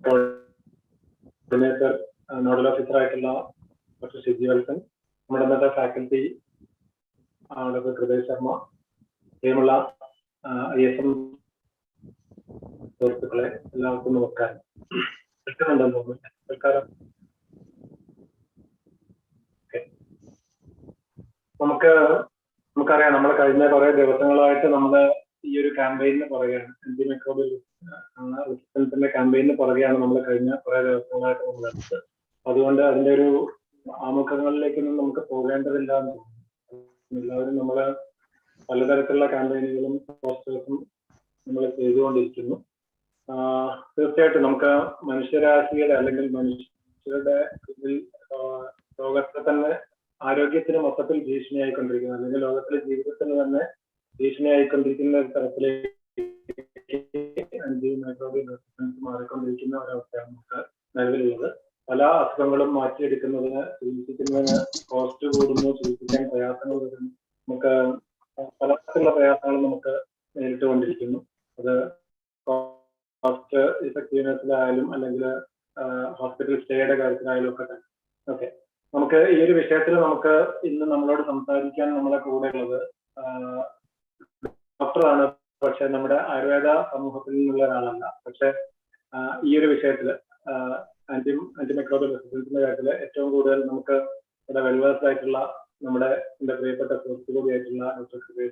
Coordinator nodal officer ആയിട്ടുള്ള doctor Shiji Welson, നമ്മുടെ ഇന്നത്തെ ഫാക്കൽറ്റി ഡോക്ടർ ഹൃദയ ശർമ്മ, പ്രിയമുള്ള ISM സുഹൃത്തുക്കളെ, എല്ലാവർക്കും നമസ്കാരം. കേൾക്കുന്നുണ്ടെന്ന് തോന്നുന്നു. കേൾക്കാരം. നമുക്കറിയാം, നമ്മൾ കഴിഞ്ഞ കുറെ ദിവസങ്ങളായിട്ട് നമ്മൾ ഈ ഒരു ക്യാമ്പയിന് പുറകെയാണ്, ആന്റിമൈക്രോബിയൽ റെസിസ്റ്റൻസിന്റെ ക്യാമ്പയിന് പുറകെയാണ് നമ്മൾ കഴിഞ്ഞ കുറെ ദിവസങ്ങളായിട്ട് നമ്മൾ എടുത്തത്. അതുകൊണ്ട് അതിന്റെ ഒരു ആമുഖങ്ങളിലേക്കൊന്നും നമുക്ക് പോകേണ്ടതില്ല എന്ന് തോന്നുന്നു. എല്ലാവരും നമ്മള് പലതരത്തിലുള്ള ക്യാമ്പയിനുകളും പോസ്റ്റേഴ്സും നമ്മൾ ചെയ്തുകൊണ്ടിരിക്കുന്നു. തീർച്ചയായിട്ടും നമുക്ക് മനുഷ്യരാശിയുടെ അല്ലെങ്കിൽ മനുഷ്യരുടെ ലോകത്തെ തന്നെ ആരോഗ്യത്തിന് മൊത്തത്തിൽ ഭീഷണിയായിക്കൊണ്ടിരിക്കുന്ന, അല്ലെങ്കിൽ ലോകത്തിലെ ജീവിതത്തിന് തന്നെ ഭീഷണിയായിക്കൊണ്ടിരിക്കുന്ന ഒരു തരത്തിലേക്ക് ആന്റിമൈക്രോബിയൽ റെസിസ്റ്റൻസ് മാറിക്കൊണ്ടിരിക്കുന്ന ഒരവസ്ഥയാണ് നമുക്ക് നിലവിലുള്ളത്. പല അസുഖങ്ങളും മാറ്റിയെടുക്കുന്നതിന്, ചികിത്സിക്കുന്നതിന് കോസ്റ്റ് കൂടുന്നു, ചികിത്സിക്കാൻ പ്രയാസങ്ങൾ വരുന്നു. നമുക്ക് പലതരത്തിലുള്ള പ്രയാസങ്ങളും നമുക്ക് നേരിട്ടുകൊണ്ടിരിക്കുന്നു. അത് കോസ്റ്റ് ഇഫക്റ്റീവ്നെസ്സിലായാലും അല്ലെങ്കിൽ ഹോസ്പിറ്റൽ സ്റ്റേയുടെ കാര്യത്തിലായാലും ഒക്കെ തന്നെ. ഓക്കെ, നമുക്ക് ഈ ഒരു വിഷയത്തിൽ നമുക്ക് ഇന്ന് നമ്മളോട് സംസാരിക്കാൻ നമ്മളെ കൂടെ ഉള്ളത് ഡോക്ടറാണ്. പക്ഷെ നമ്മുടെ ആയുർവേദ സമൂഹത്തിൽ നിന്നുള്ള ഒരാളല്ല. പക്ഷെ ഈ ഒരു വിഷയത്തിൽ ആന്റിമൈക്രോബിയൽ റെസിസ്റ്റൻസിന്റെ കാര്യത്തിൽ ഏറ്റവും കൂടുതൽ നമുക്ക് ഇവിടെ വെൽവേഴ്സ് ആയിട്ടുള്ള എന്റെ പ്രിയപ്പെട്ട സുഹൃത്തു കൂടിയായിട്ടുള്ള ഡോക്ടർ ഹൃദയ,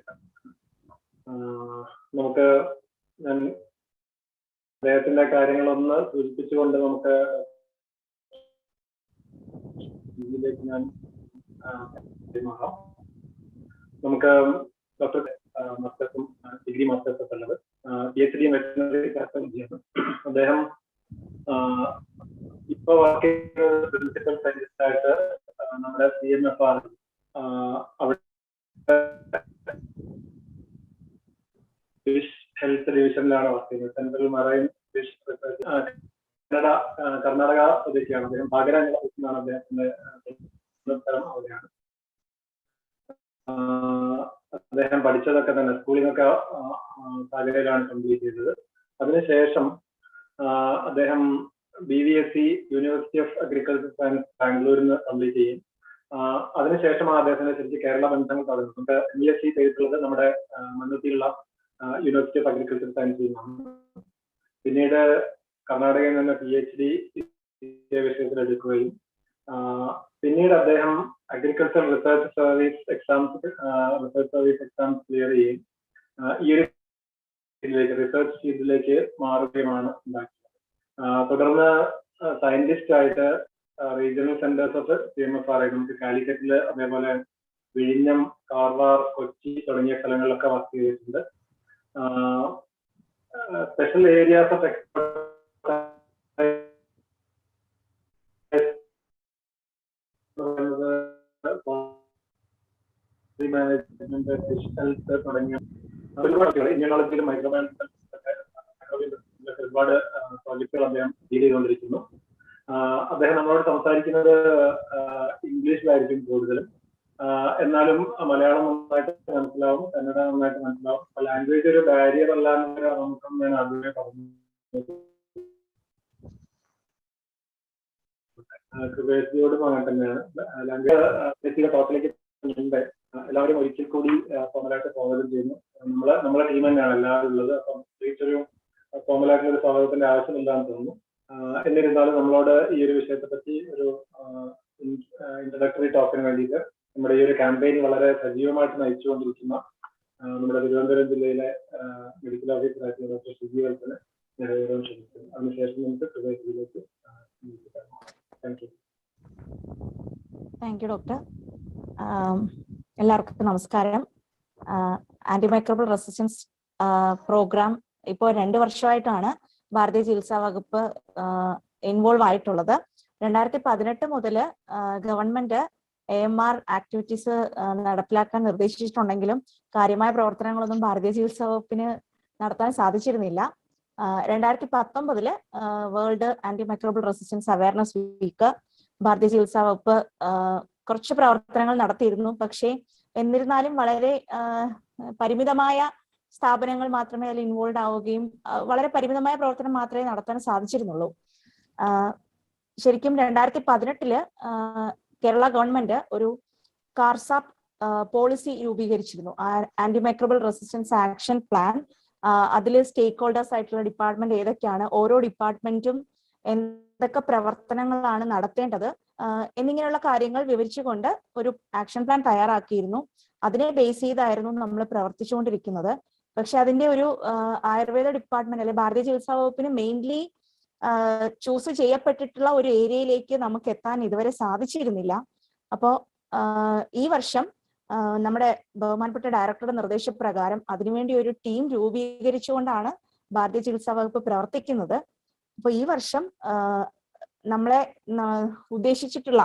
നമുക്ക് ഞാൻ അദ്ദേഹത്തിന്റെ കാര്യങ്ങളൊന്ന് സൂചിപ്പിച്ചുകൊണ്ട് നമുക്ക് ഇതിലേക്ക് ഞാൻ മാറാം. നമുക്ക് ഡോക്ടർ മാസ്റ്റേഴ്സും ഡിഗ്രി മാസ്റ്റേഴ്സും ഒക്കെ ഉള്ളത്, PhD വെറ്റിനറി പാത്തോളജിയാണ്. അദ്ദേഹം ഇപ്പൊ വർക്ക് ചെയ്യുന്നത് പ്രിൻസിപ്പൽ സയന്റിസ്റ്റ് ആയിട്ട് നമ്മുടെ CMFR അവിടെ ഫിഷ് ഹെൽത്ത് ഡിവിഷനിലാണ് വർക്ക് ചെയ്യുന്നത്. Central marine fish research, Karnataka സ്വദേശിയാണ് അദ്ദേഹം. ഭാഗര എന്നാണ് അദ്ദേഹത്തിന്റെ സ്ഥലം, അവിടെയാണ് അദ്ദേഹം പഠിച്ചതൊക്കെ തന്നെ. സ്കൂളിംഗ് ഒക്കെ ഭാഗരയിലാണ് കംപ്ലീറ്റ് ചെയ്തത്. അതിനുശേഷം അദ്ദേഹം BVSc university of agriculture science ബാംഗ്ലൂരിൽ നിന്ന് കംപ്ലീറ്റ് ചെയ്യും. അതിനുശേഷമാണ് അദ്ദേഹത്തിന് ശരിക്കും കേരള ബന്ധങ്ങൾ തുടങ്ങുന്നത്. MSc ചെയ്തിട്ടുള്ളത് നമ്മുടെ മണ്ണുത്തിയുള്ള യൂണിവേഴ്സിറ്റി ഓഫ് അഗ്രികൾച്ചർ സയൻസിൽ നിന്നാണ്. പിന്നീട് കർണാടകയിൽ നിന്ന് PhD വിഷയത്തിൽ എടുക്കുകയും പിന്നീട് അദ്ദേഹം agriculture research service exams clear ചെയ്യുകയും ഈ ഒരു റിസർച്ച് ഫീൽഡിലേക്ക് മാറുകയുമാണ് ഉണ്ടാക്കിയത്. തുടർന്ന് സയന്റിസ്റ്റ് ആയിട്ട് റീജിയണൽ സെന്റേഴ്സ് ഓഫ് CMFR നമുക്ക് കാലിക്കറ്റില്, അതേപോലെ വിഴിഞ്ഞം, കാർവാർ, കൊച്ചി തുടങ്ങിയ സ്ഥലങ്ങളിലൊക്കെ വർക്ക് ചെയ്തിട്ടുണ്ട്. Special areas of management, fish health തുടങ്ങിയ ഒരുപാട് ഇമ്മ്യൂണോളജിയിലും മൈക്രോബയോളജിയിലും ഒരുപാട് പ്രോജക്റ്റുകൾ അദ്ദേഹം ഡീൽ ചെയ്തുകൊണ്ടിരിക്കുന്നു. അദ്ദേഹം നമ്മളോട് സംസാരിക്കുന്നത് ഇംഗ്ലീഷിലായിരിക്കും കൂടുതലും. എന്നാലും മലയാളം നന്നായിട്ട് മനസ്സിലാവും, കന്നഡ നന്നായിട്ട് മനസ്സിലാവും. ലാംഗ്വേജ് ഒരു ബാരിയർ അല്ല എന്നൊരു നമുക്ക് ഞാൻ ആദ്യമേ പറഞ്ഞു. കൃപയോടും അങ്ങനെ തന്നെയാണ്. ലാംഗ്വേജ് ടോപ്പിലേക്ക് എല്ലാവരും ഒരിക്കൽ കൂടി ഫോമലായിട്ട് സ്വാഗതം ചെയ്യുന്നു. നമ്മളെ ടീം തന്നെയാണ് എല്ലാവരും ഉള്ളത്. അപ്പം പ്രത്യേകിച്ചൊരു ഫോമലായിട്ടുള്ള ഒരു സ്വാഗതത്തിന്റെ ആവശ്യമില്ലാന്ന് തോന്നുന്നു. എന്നിരുന്നാലും നമ്മളോട് ഈ ഒരു വിഷയത്തെ പറ്റി ഒരു ഇൻട്രഡക്ടറി ടോക്കിന് വേണ്ടിയിട്ട് നമ്മുടെ ഈ ഒരു ക്യാമ്പയിൻ വളരെ സജീവമായിട്ട് നയിച്ചുകൊണ്ടിരിക്കുന്ന നമ്മുടെ തിരുവനന്തപുരം ജില്ലയിലെ മെഡിക്കൽ ഓഫീസർ ആയിട്ടുള്ള ഡോക്ടർ ഷിജി വെൽസനെ നിലവിലും ക്ഷണിക്കുന്നു. അതിനുശേഷം നമുക്ക് ഹൃദയത്തിലേക്ക് താങ്ക് യു ഡോക്ടർ. എല്ലാവർക്കും നമസ്കാരം. ആന്റിമൈക്രോബിയൽ റെസിസ്റ്റൻസ് പ്രോഗ്രാം ഇപ്പോൾ 2 വർഷമായിട്ടാണ് ഭാരതീയ ചികിത്സാ വകുപ്പ് ഇൻവോൾവ് ആയിട്ടുള്ളത്. 2018 മുതൽ ഗവൺമെന്റ് AMR ആക്ടിവിറ്റീസ് നടപ്പിലാക്കാൻ നിർദ്ദേശിച്ചിട്ടുണ്ടെങ്കിലും കാര്യമായ പ്രവർത്തനങ്ങളൊന്നും ഭാരതീയ ചികിത്സാ വകുപ്പിന് നടത്താൻ സാധിച്ചിരുന്നില്ല. 2019 world antimicrobial resistance awareness week ഭാരതീയ ചികിത്സാ വകുപ്പ് കുറച്ച് പ്രവർത്തനങ്ങൾ നടത്തിയിരുന്നു. പക്ഷേ എന്നിരുന്നാലും വളരെ പരിമിതമായ സ്ഥാപനങ്ങൾ മാത്രമേ അതിൽ ഇൻവോൾവ് ആവുകയും വളരെ പരിമിതമായ പ്രവർത്തനം മാത്രമേ നടത്താൻ സാധിച്ചിരുന്നുള്ളൂ. ശരിക്കും 2018 കേരള ഗവൺമെന്റ് ഒരു കാർസാപ്പ് പോളിസി രൂപീകരിച്ചിരുന്നു, ആന്റിമൈക്രോബിയൽ റെസിസ്റ്റൻസ് ആക്ഷൻ പ്ലാൻ. അതിൽ സ്റ്റേക്ക് ഹോൾഡേഴ്സ് ആയിട്ടുള്ള ഡിപ്പാർട്ട്മെന്റ് ഏതൊക്കെയാണ്, ഓരോ ഡിപ്പാർട്ട്മെന്റും എന്തൊക്കെ പ്രവർത്തനങ്ങളാണ് നടത്തേണ്ടത് എന്നിങ്ങനെയുള്ള കാര്യങ്ങൾ വിവരിച്ചുകൊണ്ട് ഒരു ആക്ഷൻ പ്ലാൻ തയ്യാറാക്കിയിരുന്നു. അതിനെ ബേസ് ചെയ്തായിരുന്നു നമ്മൾ പ്രവർത്തിച്ചുകൊണ്ടിരിക്കുന്നത്. പക്ഷെ അതിന്റെ ഒരു ആയുർവേദ ഡിപ്പാർട്ട്മെന്റ് അല്ലെ ഭാരതീയ ചികിത്സാ വകുപ്പിന് മെയിൻലി ചൂസ് ചെയ്യപ്പെട്ടിട്ടുള്ള ഒരു ഏരിയയിലേക്ക് നമുക്ക് എത്താൻ ഇതുവരെ സാധിച്ചിരുന്നില്ല. അപ്പോൾ ഈ വർഷം നമ്മുടെ ബഹുമാനപ്പെട്ട ഡയറക്ടറുടെ നിർദ്ദേശപ്രകാരം അതിനുവേണ്ടി ഒരു ടീം രൂപീകരിച്ചുകൊണ്ടാണ് ഭാരതീയ ചികിത്സാ വകുപ്പ് പ്രവർത്തിക്കുന്നത്. അപ്പൊ ഈ വർഷം നമ്മളെ ഉദ്ദേശിച്ചിട്ടുള്ള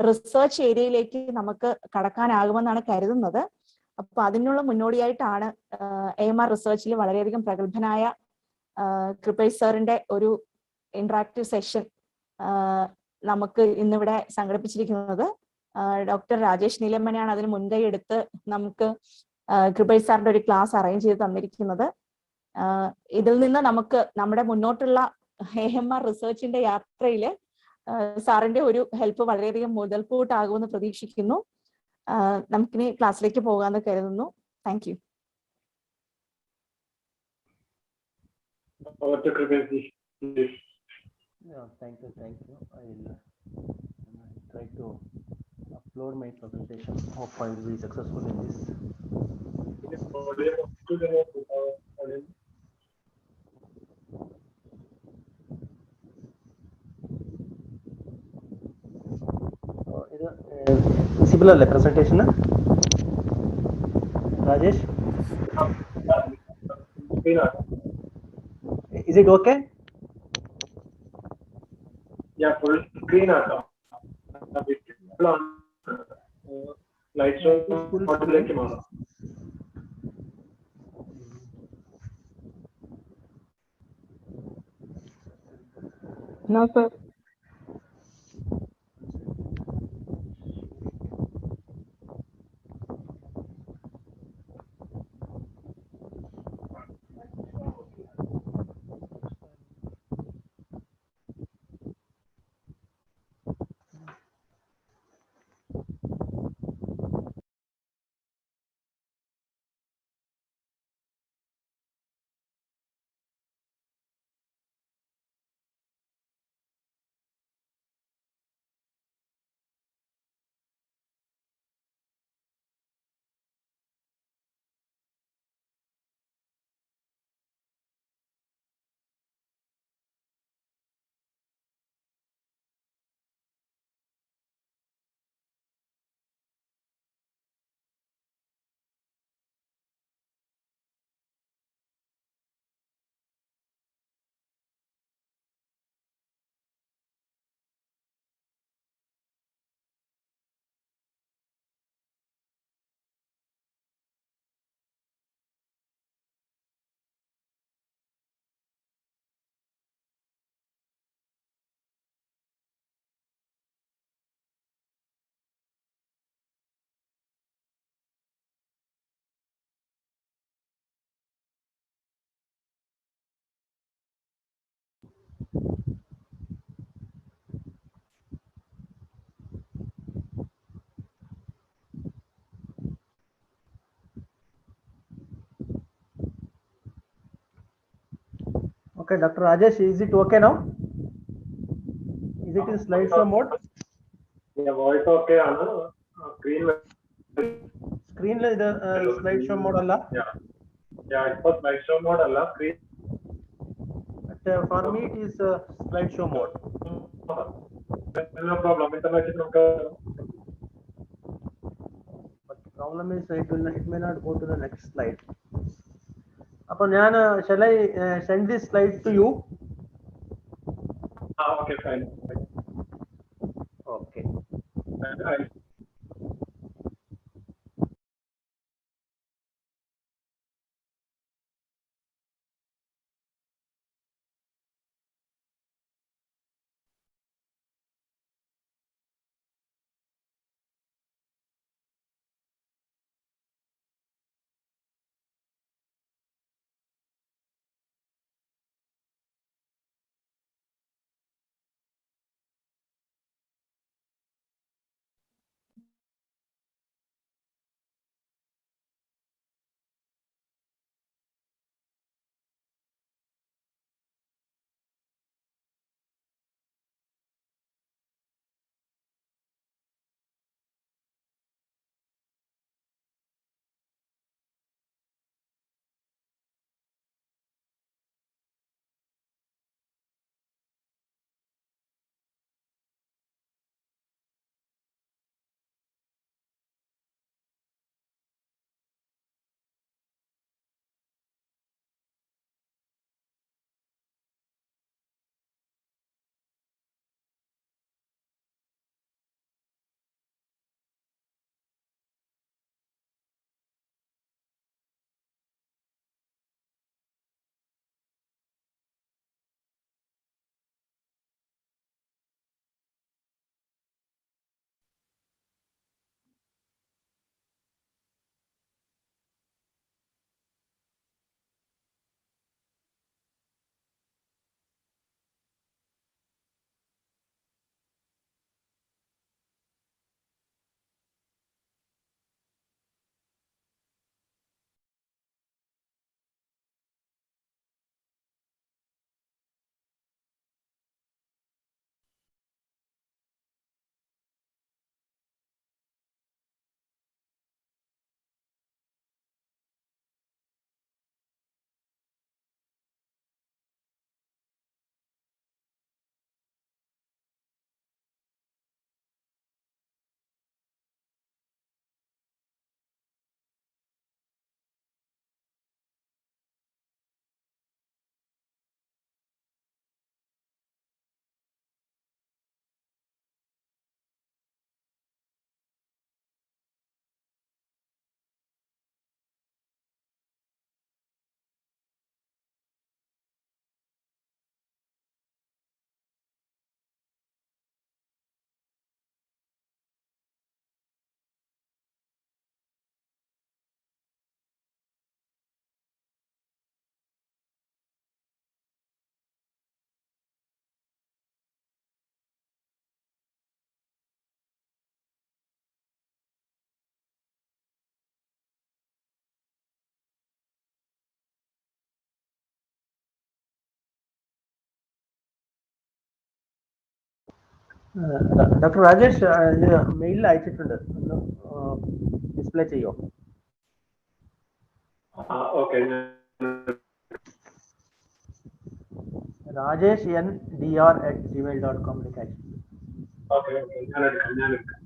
റിസർച്ച് ഏരിയയിലേക്ക് നമുക്ക് കടക്കാനാകുമെന്നാണ് കരുതുന്നത്. അപ്പൊ അതിനുള്ള മുന്നോടിയായിട്ടാണ് AMR റിസർച്ചിൽ വളരെയധികം പ്രഗത്ഭനായ കൃപേഷ് സാറിന്റെ ഒരു ഇന്ററാക്റ്റീവ് സെഷൻ നമുക്ക് ഇന്നിവിടെ സംഘടിപ്പിച്ചിരിക്കുന്നത്. ഡോക്ടർ രാജേഷ് നീലമ്മനെയാണ് അതിന് മുൻകൈ എടുത്ത് നമുക്ക് കൃപേഷ് സാറിന്റെ ഒരു ക്ലാസ് അറേഞ്ച് ചെയ്ത് തന്നിരിക്കുന്നത്. ഇതിൽ നിന്ന് നമുക്ക് നമ്മുടെ മുന്നോട്ടുള്ള AMR റിസർച്ചിന്റെ യാത്രയില് സാറിന്റെ ഒരു ഹെൽപ്പ് വളരെയധികം മുതൽക്കൂട്ടാകുമെന്ന് പ്രതീക്ഷിക്കുന്നു. നമുക്കിനി ക്ലാസ്സിലേക്ക് പോകാമെന്ന് കരുതുന്നു. Thank you. Thank you. I will try to upload my presentation. Hope I will be successful in this. Visible alle presentation Rajesh? Is it okay? Yeah, full screen slide show modulate maana. No sir. Okay, Dr. Rajesh, is it okay now? Is it in slideshow mode? Yeah, voice okay ആണ്. Screen le slideshow mode alla? Yeah, ipo slideshow mode alla, screen. But for me it is slideshow mode. No problem. Internet നമുക്ക്. But the problem is it may not go to the next slide. Shall I send this slide to you? Okay, fine. Okay. Dr. Rajesh, mail അയച്ചിട്ടുണ്ട്, ഒന്ന് display ചെയ്യോ? Okay, rajeshndr@gmail.com അയച്ചിട്ടുണ്ട്. Okay, ഞാനെടുക്കാം.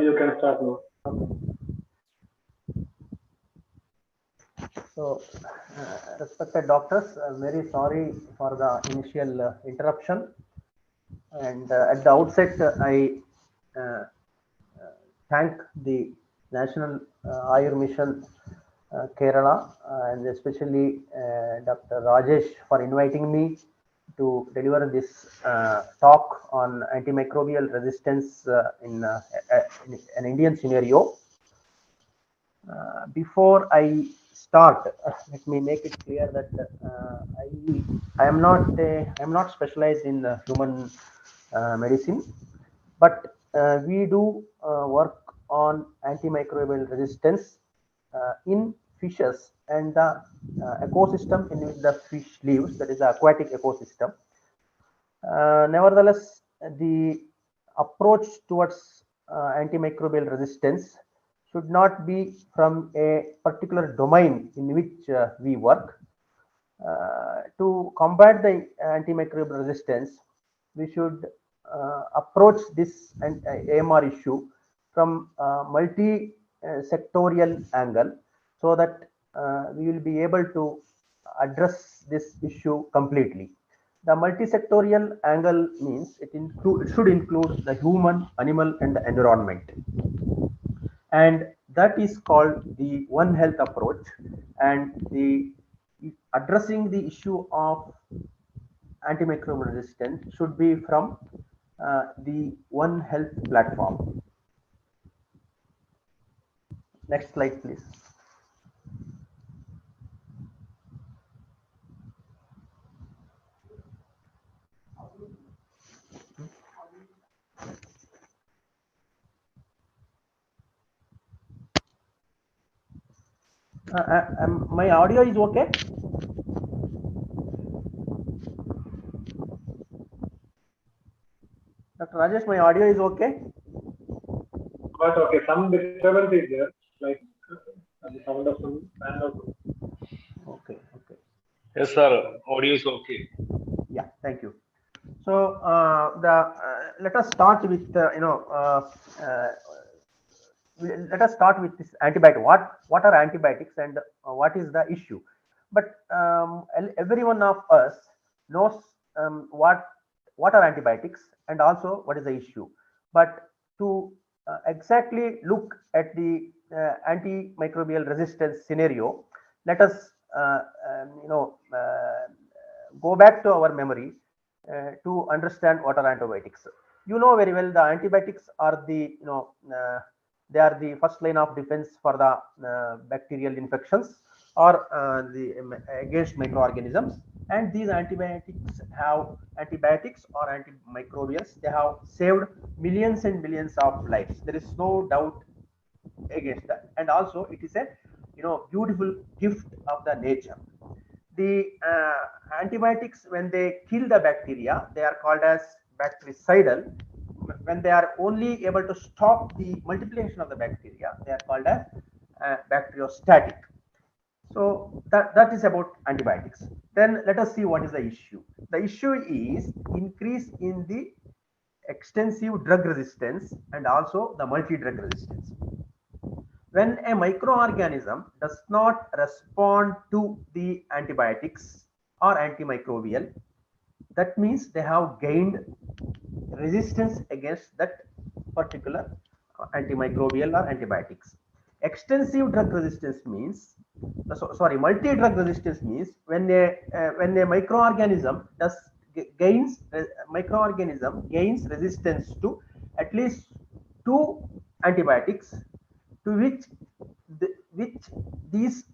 You can start now. Okay. So, respected doctors, very sorry for the initial interruption. And at the outset, I thank the National Ayur Mission Kerala and especially Dr. Rajesh for inviting me to deliver this talk on antimicrobial resistance in an Indian scenario. Before I start, let me make it clear that I am not specialized in human medicine, but we do work on antimicrobial resistance in fishes and the ecosystem in which the fish lives, that is the aquatic ecosystem. Nevertheless, the approach towards antimicrobial resistance should not be from a particular domain in which we work. To combat the antimicrobial resistance, we should approach this AMR issue from multi-sectorial angle, so that we will be able to address this issue completely. The multi-sectorial angle means it should include the human, animal, and the environment, and that is called the One Health approach. And the addressing the issue of antimicrobial resistance should be from the One Health platform. Next slide, please. My audio is okay? Dr. Rajesh, my audio is okay? But okay, some disturbance is there, like the sound of some fan or Okay. Yes, sir. Audio is okay. Yeah, thank you. So let us start with let us start with this antibiotic. What are antibiotics and what is the issue? But every one of us knows what are antibiotics and also what is the issue. But to exactly look at the antimicrobial resistance scenario, let us go back to our memory to understand what are antibiotics. You know very well the antibiotics are the they are the first line of defense for the bacterial infections or against microorganisms. And these antibiotics or antimicrobials, they have saved millions and millions of lives. There is no doubt against that. And also it is a beautiful gift of the nature. The antibiotics, when they kill the bacteria, they are called as bactericidal. When they are only able to stop the multiplication of the bacteria, they are called as bacteriostatic. So that is about antibiotics. Then let us see what is the issue. The issue is increase in the extensive drug resistance and also the multi-drug resistance. When a microorganism does not respond to the antibiotics or antimicrobial, that means they have gained resistance against that particular antimicrobial or antibiotics. Extensive drug resistance means, multi-drug resistance means when a microorganism gains resistance to at least two antibiotics, to which these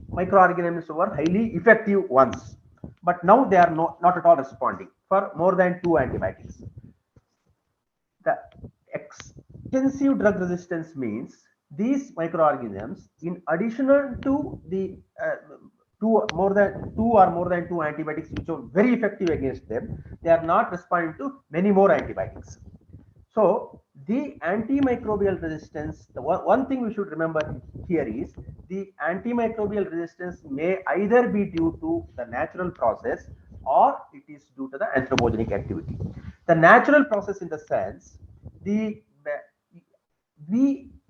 microorganisms were highly effective ones, but now they are not at all responding for more than two antibiotics. The extensive drug resistance means these microorganisms, in addition to the two or more than two antibiotics which are very effective against them, they are not responding to many more antibiotics. So the antimicrobial resistance, the one thing we should remember here is the antimicrobial resistance may either be due to the natural process or it is due to the anthropogenic activity. The natural process in the sense, we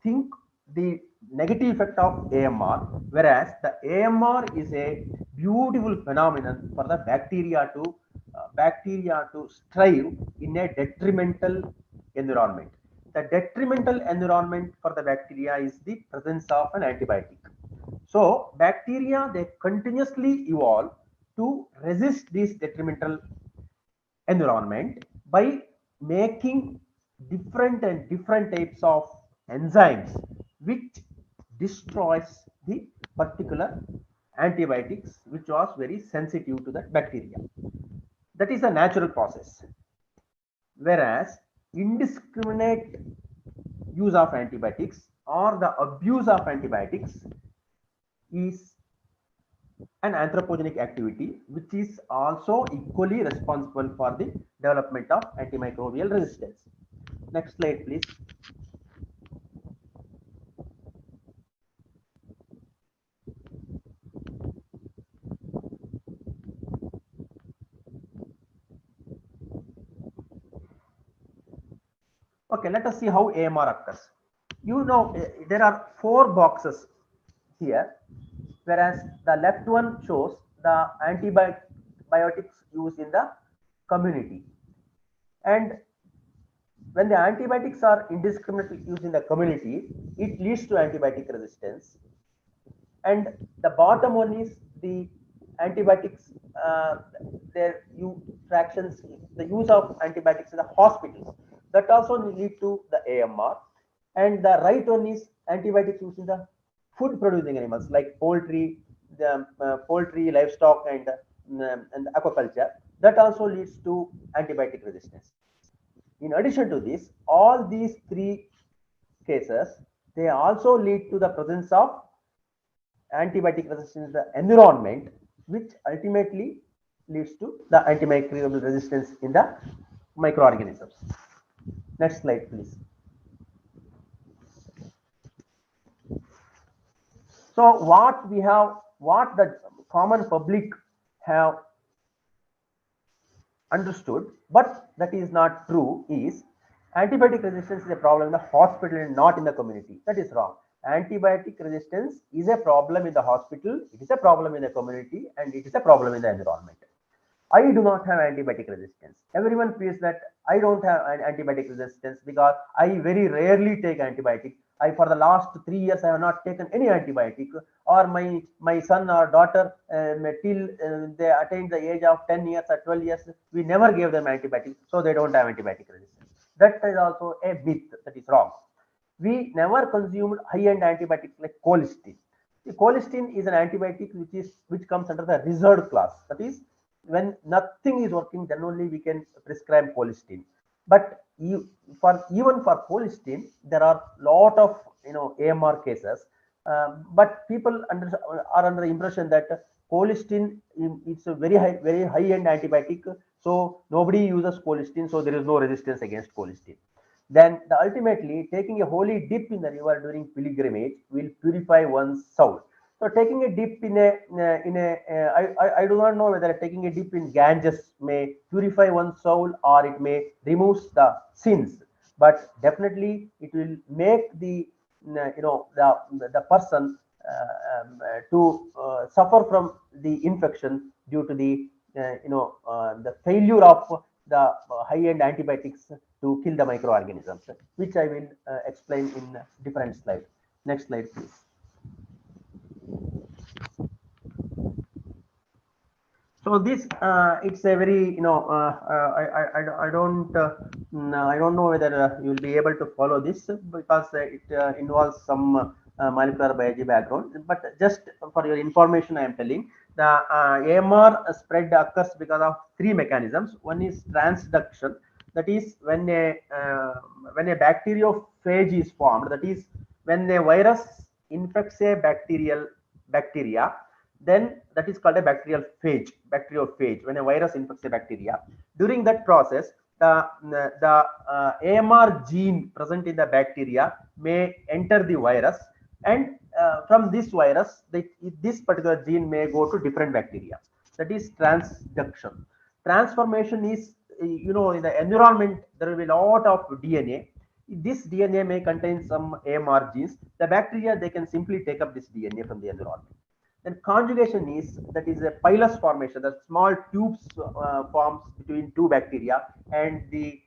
think the negative effect of AMR, whereas the AMR is a beautiful phenomenon for the bacteria to strive in a detrimental environment. The detrimental environment for the bacteria is the presence of an antibiotic. So bacteria, they continuously evolve to resist this detrimental environment by making different types of enzymes which destroys the particular antibiotics which was very sensitive to that bacteria. That is a natural process. Whereas indiscriminate use of antibiotics or the abuse of antibiotics is an anthropogenic activity which is also equally responsible for the development of antimicrobial resistance. Next slide, please. Okay, let us see how AMR occurs. You know, there are 4 boxes here, whereas the left one shows the antibiotics used in the community. And when the antibiotics are indiscriminately used in the community, it leads to antibiotic resistance. And the bottom one is the antibiotics, the use of antibiotics in the hospitals. That also lead to the AMR. And the right one is antibiotics used in the food producing animals like poultry, livestock, and aquaculture. That also leads to antibiotic resistance. In addition to this, all these 3 cases, they also lead to the presence of antibiotic resistance in the environment, which ultimately leads to the antimicrobial resistance in the microorganisms. Next slide, please. So what the common public have understood, but that is not true, is antibiotic resistance is a problem in the hospital and not in the community. That is wrong. Antibiotic resistance is a problem in the hospital, it is a problem in the community, and it is a problem in the environment. I do not have antibiotic resistance. Everyone feels that I don't have an antibiotic resistance because I very rarely take antibiotics. For the last 3 years, I have not taken any antibiotic, or my son or daughter till they attained the age of 10 years or 12 years, we never gave them antibiotics, so they don't have antibiotic resistance. That is also a myth. That is wrong. We never consumed high-end antibiotics like colistin. The colistin is an antibiotic which comes under the reserved class. That is, when nothing is working, then only we can prescribe colistin. But even for colistin, there are lot of AMR cases. But people are under the impression that colistin it's a very high-end antibiotic, so nobody uses colistin, so there is no resistance against colistin. Then ultimately taking a holy dip in the river during pilgrimage will purify one's soul. So taking a dip I do not know whether taking a dip in Ganges may purify one's soul or it may remove the sins, but definitely it will make the person to suffer from the infection due to the the failure of the high-end antibiotics to kill the microorganisms, which I will explain in different slides. Next slide, please. So this it's a very I don't know whether you will be able to follow this because it involves some molecular biology background. But just for your information, I am telling the AMR spread occurs because of three mechanisms. One is transduction, that is when a bacteriophage is formed, that is when a virus infects a bacteria, then that is called a bacteriophage. When a virus infects a bacteria, during that process, the AMR gene present in the bacteria may enter the virus, and from this virus, this particular gene may go to different bacteria. That is transduction. Transformation is, in the environment there will be a lot of DNA. This DNA may contain some AMR genes. The bacteria, they can simply take up this DNA from the environment. Then conjugation is, that is a pilus formation, the small tubes forms between two bacteria, and the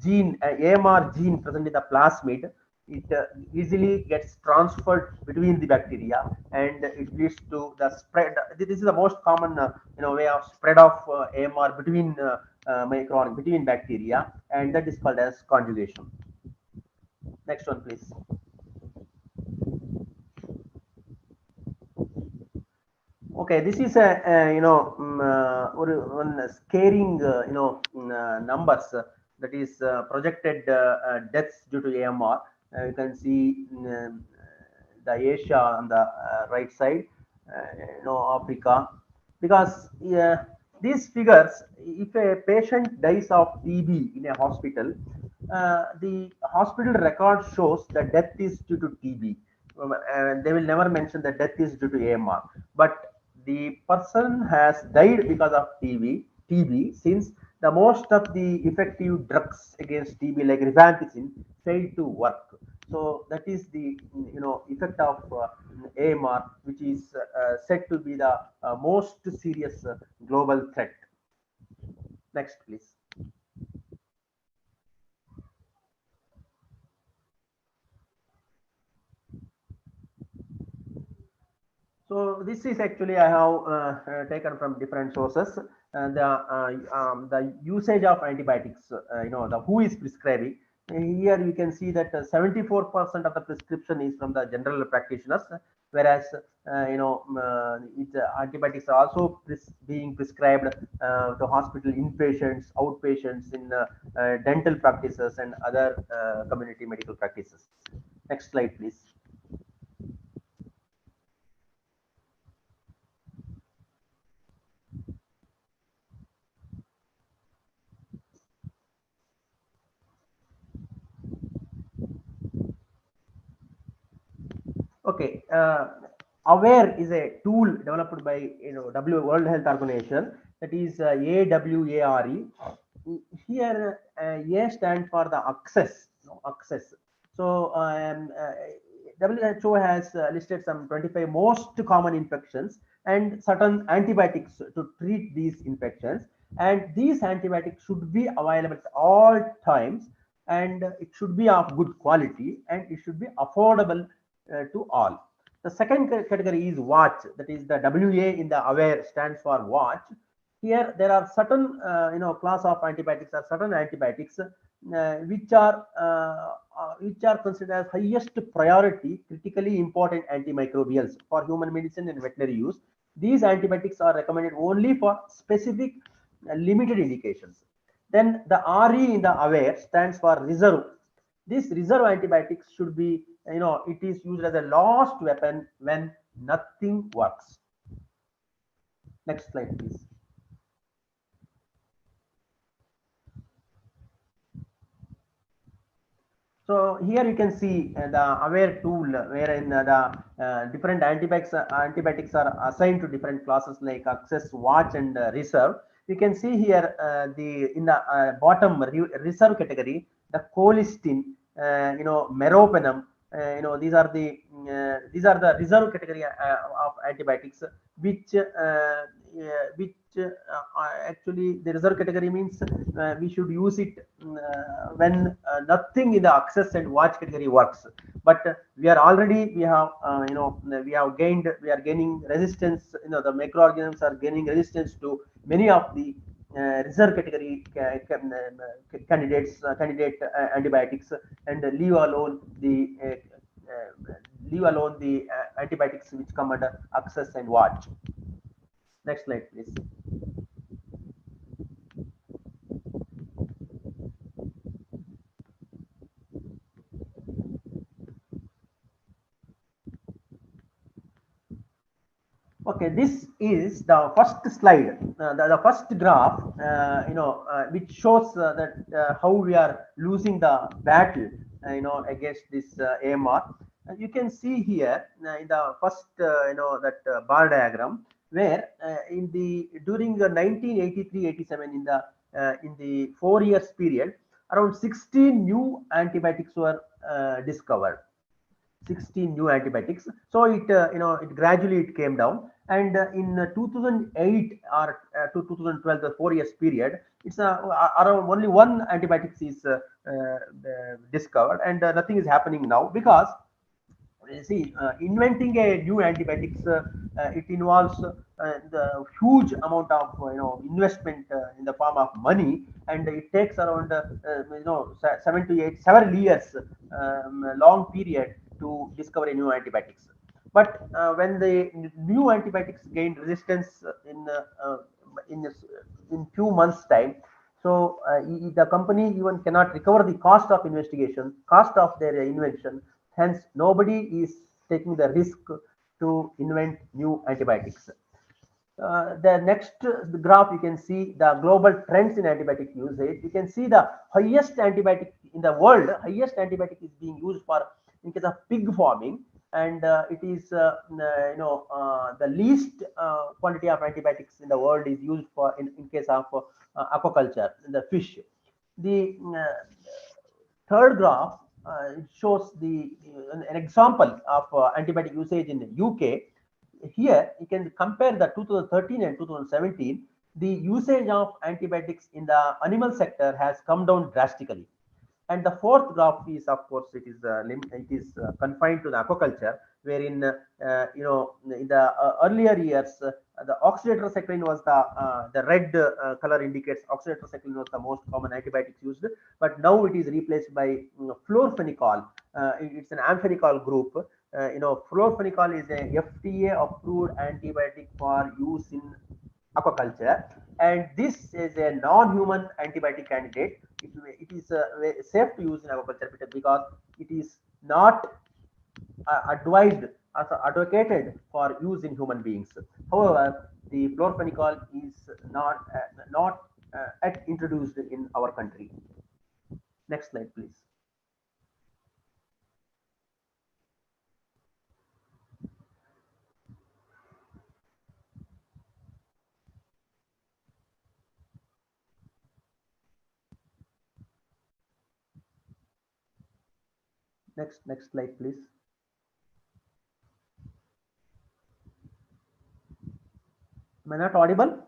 gene AMR gene present in the plasmid, it easily gets transferred between the bacteria, and it leads to the spread. This is the most common way of spread of AMR between between bacteria, and that is called as conjugation. Next one, please. Okay, this is a one scaring numbers, that is projected deaths due to AMR. You can see the Asia on the right side, Africa, because these figures, if a patient dies of TB in a hospital, the hospital record shows the death is due to TB. They will never mention that death is due to AMR, but the person has died because of TB, since the most of the effective drugs against TB like rifampicin failed to work. So that is the effect of AMR, which is said to be the most serious global threat. Next, please. So this is actually I have taken from different sources. The usage of antibiotics, the who is prescribing. Here you can see that 74% of the prescription is from the general practitioners, whereas antibiotics are also being prescribed to hospital inpatients, outpatients, in dental practices and other community medical practices. Next slide, please. Okay, AWARE is a tool developed by World Health Organization, that is AWARE. Here A stands for the access. So WHO has listed some 25 most common infections and certain antibiotics to treat these infections, and these antibiotics should be available at all times, and it should be of good quality, and it should be affordable to all. The second category is watch, that is the WA in the AWARE stands for watch. Here there are certain class of antibiotics or certain antibiotics which are considered as highest priority, critically important antimicrobials for human medicine and veterinary use. These antibiotics are recommended only for specific limited indications. Then the RE in the AWARE stands for reserve. This reserve antibiotics should be, it is used as a last weapon when nothing works. Next slide, please. So here you can see the AWARE tool, wherein the different antibiotics are assigned to different classes like access, watch, and reserve. You can see here in the bottom reserve category, the colistin, meropenem, these are the reserve category of antibiotics, which actually the reserve category means we should use it when nothing in the access and watch category works. But we are gaining resistance. The microorganisms are gaining resistance to many of the reserve category candidate antibiotics, and leave alone the antibiotics which come under access and watch. Next slide, please. Okay, this is the first slide, the first graph, which shows that how we are losing the battle, against this AMR. You can see here in the first, bar diagram, where during the 1983-87, in the 4 years period, around 16 new antibiotics were discovered. 16 new antibiotics. So it gradually came down, and in 2008 or to 2012, the 4 years period, it's around only one antibiotic is discovered, and nothing is happening now, because see, inventing a new antibiotics, it involves the huge amount of investment in the form of money, and it takes around 7 to 8 several years, long period to discover a new antibiotics. But when the new antibiotics gain resistance in few months time, so the company even cannot recover the cost of investigation, cost of their invention. Hence, nobody is taking the risk to invent new antibiotics. The next graph, you can see the global trends in antibiotic usage. You can see the highest antibiotic in the world. Highest antibiotic is being used for in case of pig farming, and it is the least quantity of antibiotics in the world is used for in case of aquaculture, in the fish. The third graph shows an example of antibiotic usage in the UK. Here you can compare the 2013 and 2017. The usage of antibiotics in the animal sector has come down drastically. And the fourth graph is, of course, it is confined to the aquaculture, wherein in the earlier years, the oxytetracycline was the red color indicates oxytetracycline was the most common antibiotics used, but now it is replaced by fluorphenicol. It's an amphenicol group. Fluorphenicol is a FDA approved antibiotic for use in aquaculture, and this is a non-human antibiotic candidate. It is safe to use in aquaculture because it is not advised as advocated for use in human beings. However, the fluorphenicol is not yet introduced in our country. Next slide, please. Next slide, please. Am I not audible?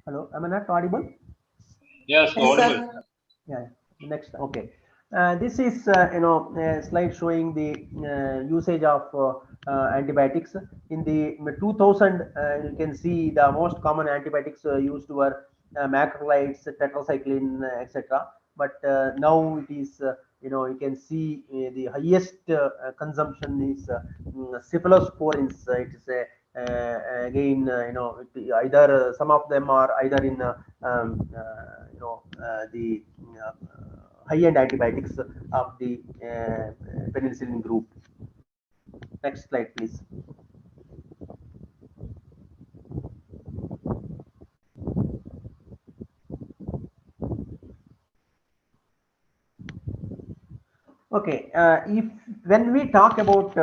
Hello, am I not audible? Yes, audible. Yeah. Next, okay. This is a slide showing the usage of antibiotics in the 2000. You can see the most common antibiotics used were macrolides, tetracycline, etc. But now it is you can see the highest consumption is cephalosporins. It is again either some of them are either in the high-end antibiotics of the penicillin group. Next slide, please. Okay, when we talk about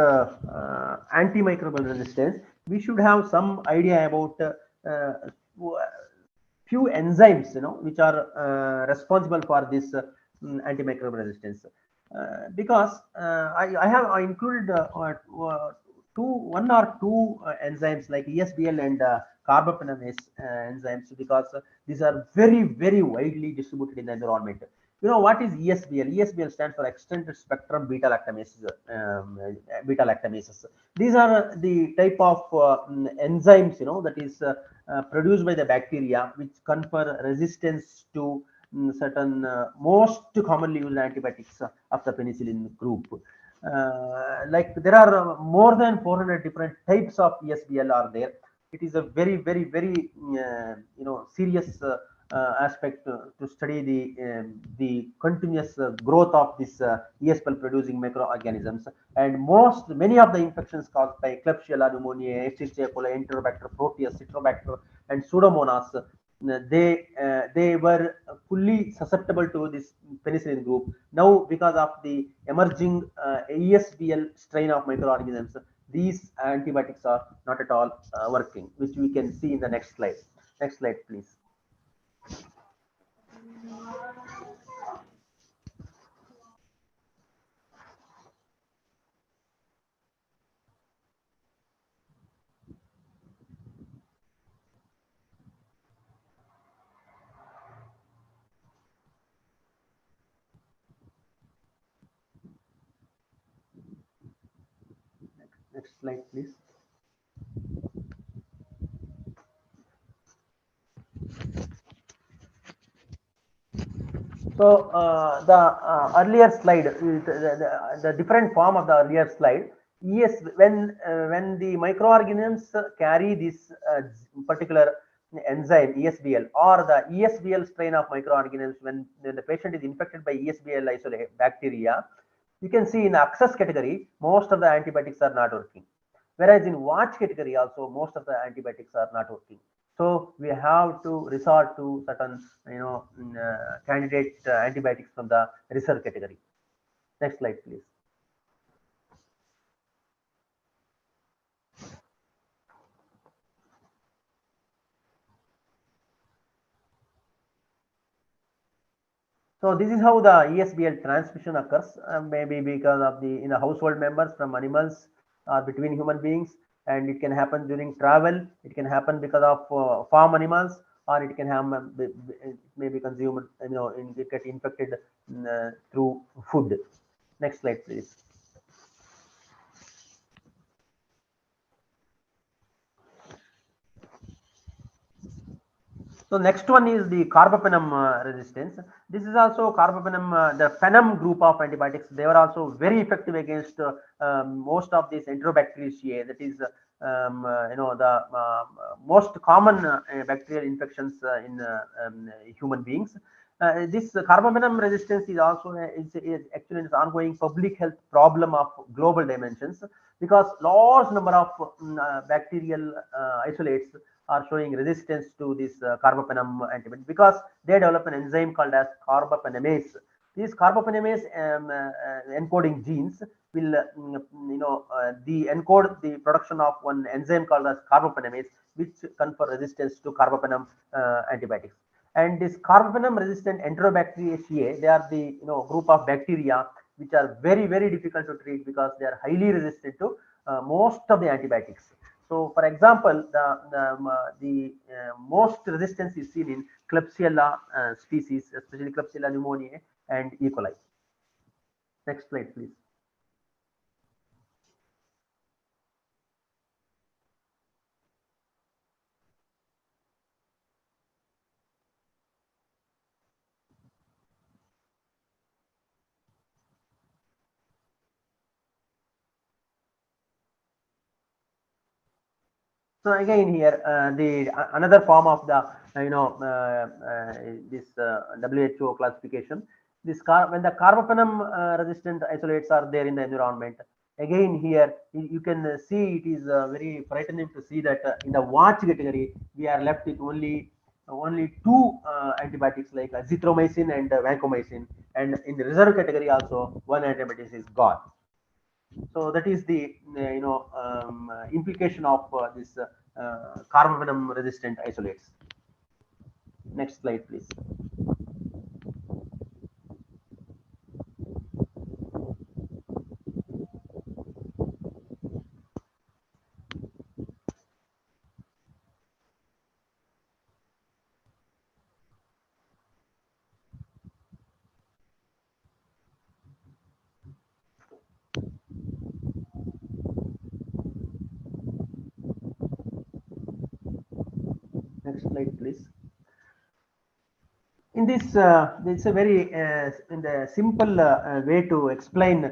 antimicrobial resistance, we should have some idea about few enzymes, which are responsible for this antimicrobial resistance. Because I included one or two enzymes like ESBL and Carbapenum enzymes, because these are very, very widely distributed in the environment. What is ESBL? ESBL stands for extended spectrum beta lactamases. These are the type of enzymes, that is produced by the bacteria, which confer resistance to certain most commonly used antibiotics of the penicillin group. Like there are more than 400 different types of ESBL are there. It is a very, very, very serious aspect to study the continuous growth of this ESBL producing microorganisms, and many of the infections caused by Klebsiella pneumoniae, Escherichia coli, Enterobacter, Proteus, Citrobacter, and Pseudomonas, they were fully susceptible to this penicillin group. Now, because of the emerging ESBL strain of microorganisms, these antibiotics are not at all working, which we can see in the next slide. Next slide, please. Next slide, please. So the earlier slide, the different form of the earlier slide, when the microorganisms carry this particular enzyme ESBL, or the ESBL strain of microorganisms, when the patient is infected by ESBL isolate bacteria, you can see in the access category most of the antibiotics are not working, whereas in watch category also most of the antibiotics are not working. So we have to resort to certain candidate antibiotics from the reserve category. Next slide, please. So this is how the ESBL transmission occurs, maybe because of the household members from animals or between human beings, and it can happen during travel. It can happen because of farm animals, or it can happen, it may be consumed, get infected through food. Next slide, please. So next one is the Carbapenum resistance. This is also Carbapenum, the Penum group of antibiotics. They were also very effective against most of these Enterobacteriaceae. That is, the most common bacterial infections in human beings. This Carbapenum resistance is also is actually an ongoing public health problem of global dimensions, because large number of bacterial isolates are showing resistance to this carbapenem antibiotic, because they develop an enzyme called as carbapenemase. These carbapenemase encoding genes will encode the production of one enzyme called as carbapenemase, which confer resistance to carbapenem antibiotics. And this carbapenem resistant Enterobacteriaceae, they are the group of bacteria which are very, very difficult to treat, because they are highly resistant to most of the antibiotics. So, for example, the most resistance is seen in Klebsiella species, especially Klebsiella pneumoniae and E. coli. Next slide, please. So again here, the another form of the this WHO classification. This when the carbapenem resistant isolates are there in the environment. Again here you can see it is very frightening to see that in the watch category we are left with only two antibiotics like azithromycin and vancomycin, and in the reserve category also one antibiotic is gone. So that is the implication of this carbapenem resistant isolates. Next slide, please. Next slide, please. In this, it's a very in the simple way to explain.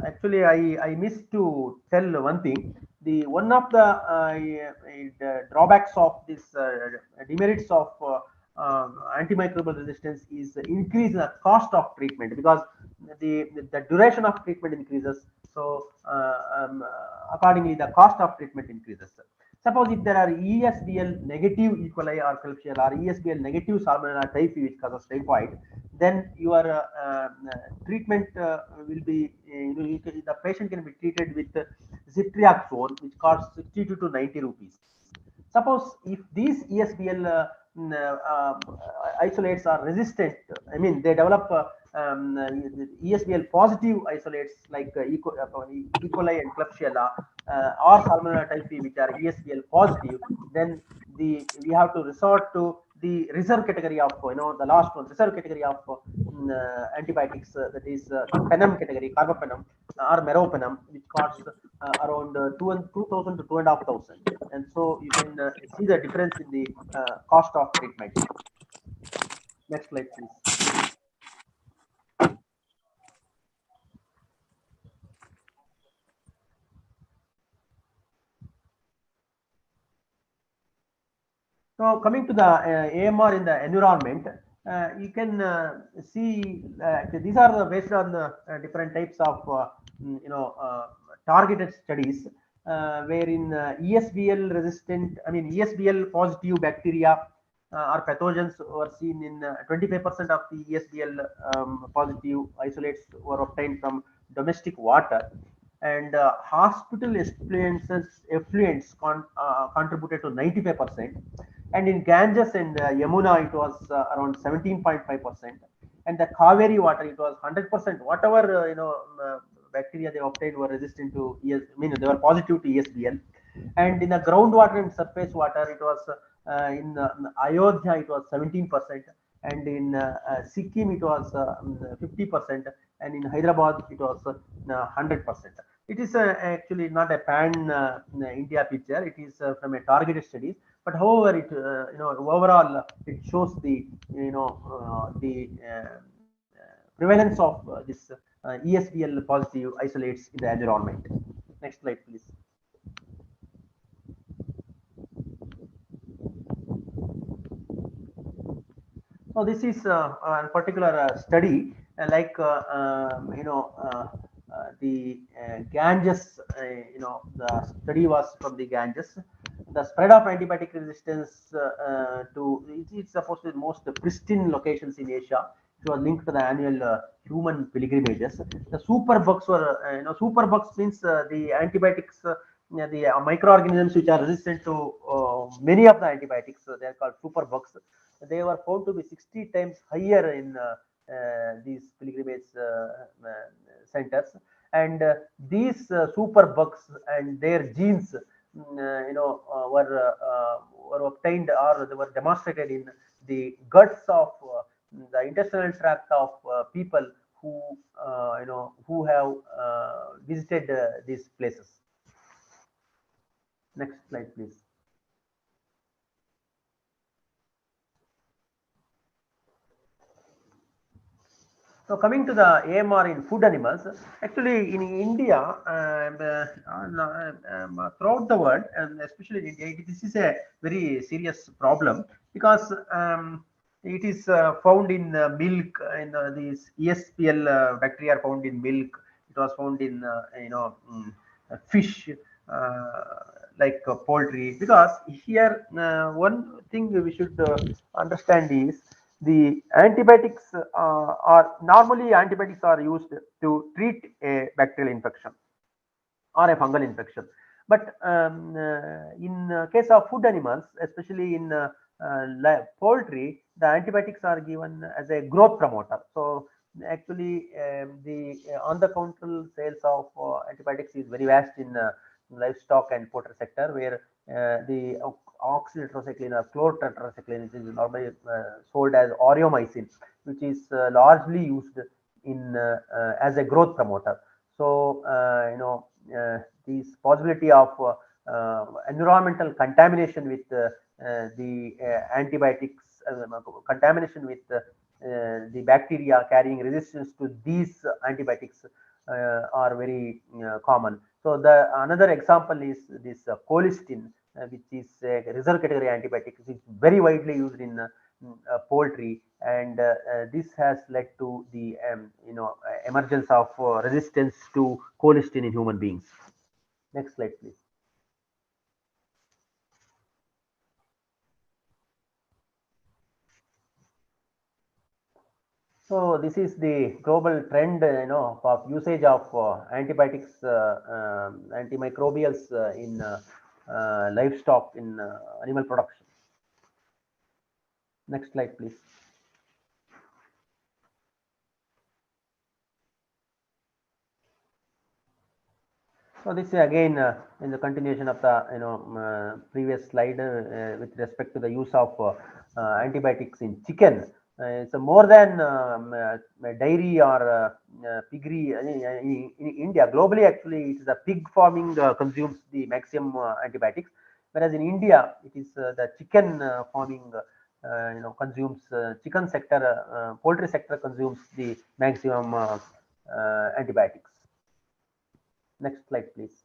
Actually, I missed to tell one thing. The one of the drawbacks of this demerits of antimicrobial resistance is increase in the cost of treatment, because the duration of treatment increases. So accordingly, the cost of treatment increases. Suppose if there are ESBL negative E. coli or Klebsiella, or ESBL negative Salmonella typhi which causes typhoid, then your treatment will be, the patient can be treated with Ceftriaxone, which costs 62 to 90 rupees. Suppose if these ESBL isolates are resistant, I mean they develop ESBL positive isolates like E. coli and Klebsiella or Salmonella typhi, which are ESBL positive, then we have to resort to the reserve category of, the last one, reserve category of antibiotics, that is penem category, Carbapenum or Meropenem, which costs around 2,000 to 2,500, and so you can see the difference in the cost of treatment. Next slide, please. So coming to the AMR in the environment, you can see these are based on different types of targeted studies, wherein ESBL resistant, ESBL positive bacteria or pathogens were seen in 25% of the ESBL positive isolates were obtained from domestic water, and hospital effluents contributed to 95%. And in Ganges and Yamuna, it was around 17.5%, and the Kaveri water, it was 100%. Whatever bacteria they obtained were resistant to they were positive to ESBL. And in the groundwater and surface water, it was in Ayodhya, it was 17%, and in Sikkim, it was 50%, and in Hyderabad, it was 100%. It is actually not a pan India picture. It is from a targeted studies. But however, it overall it shows the prevalence of this ESBL positive isolates in the environment. Next slide, please. So this is a particular study like the Ganges. The study was from the Ganges. The spread of antibiotic resistance it's supposed to be the most pristine locations in Asia. It was linked to the annual human pilgrimages. The superbugs were, superbugs means the antibiotics, the microorganisms which are resistant to many of the antibiotics. They are called superbugs. They were found to be 60 times higher in these pilgrimage centers, and these superbugs and their genes were obtained, or they were demonstrated in the guts of the intestinal tract of people who have visited these places. Next slide, please. So coming to the AMR in food animals, actually in India and throughout the world, and especially in India, this is a very serious problem, because it is found in milk. These ESBL bacteria are found in milk. It was found in fish, like poultry. Because here one thing we should understand is, the antibiotics antibiotics are used to treat a bacterial infection or a fungal infection. But in case of food animals, especially in poultry, the antibiotics are given as a growth promoter. So actually, the on-the-counter sales of antibiotics is very vast in livestock and poultry sector, where the oxytetracycline or chlortetracycline is normally sold as aureomycin, which is largely used in as a growth promoter. So this possibility of environmental contamination with the antibiotics, contamination with the bacteria carrying resistance to these antibiotics are very common. So the another example is this colistin, which is a reserve category antibiotic. It's very widely used in poultry, and this has led to the emergence of resistance to colistin in human beings. Next slide, please. So this is the global trend, of usage of antibiotics, antimicrobials in livestock, in animal production. Next slide, please. So this is again in the continuation of the previous slide with respect to the use of antibiotics in chicken. It's more than dairy or piggery in India. Globally, actually, it is the pig farming consumes the maximum antibiotics, whereas in India, it is the chicken farming consumes chicken sector, poultry sector consumes the maximum antibiotics. Next slide, please.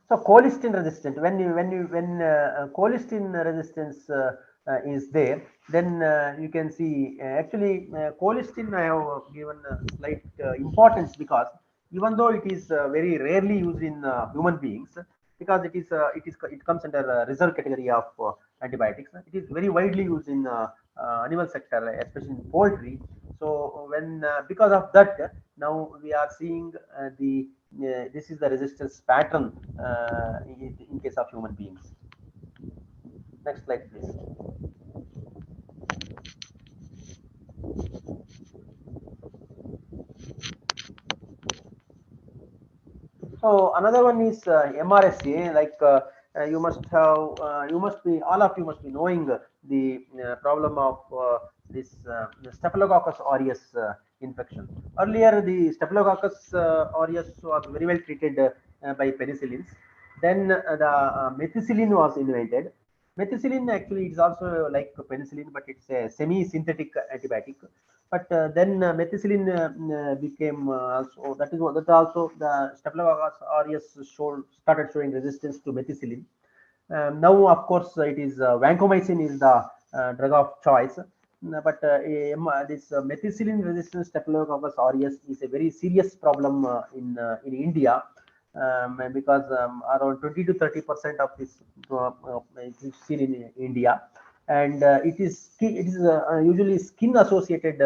So colistin resistant, when colistin resistance is there, then you can see actually colistin I have given slight importance, because even though it is very rarely used in human beings, because it comes under reserve category of antibiotics, it is very widely used in animal sector, especially in poultry. So when because of that, now we are seeing this is the resistance pattern in case of human beings. Next slide, please. So another one is MRSA. Like you must be, all of you must be knowing the problem of this Staphylococcus aureus infection. Earlier, the Staphylococcus aureus was very well treated by penicillins. Then the methicillin was invented. Methicillin actually is also like penicillin, but it's a semi-synthetic antibiotic. But then methicillin became also, that also the Staphylococcus aureus started showing resistance to methicillin. Now, of course, it is vancomycin is the drug of choice. But this methicillin resistant Staphylococcus aureus is a very serious problem in India, because around 20 to 30% of this is seen in India, and it is usually skin associated.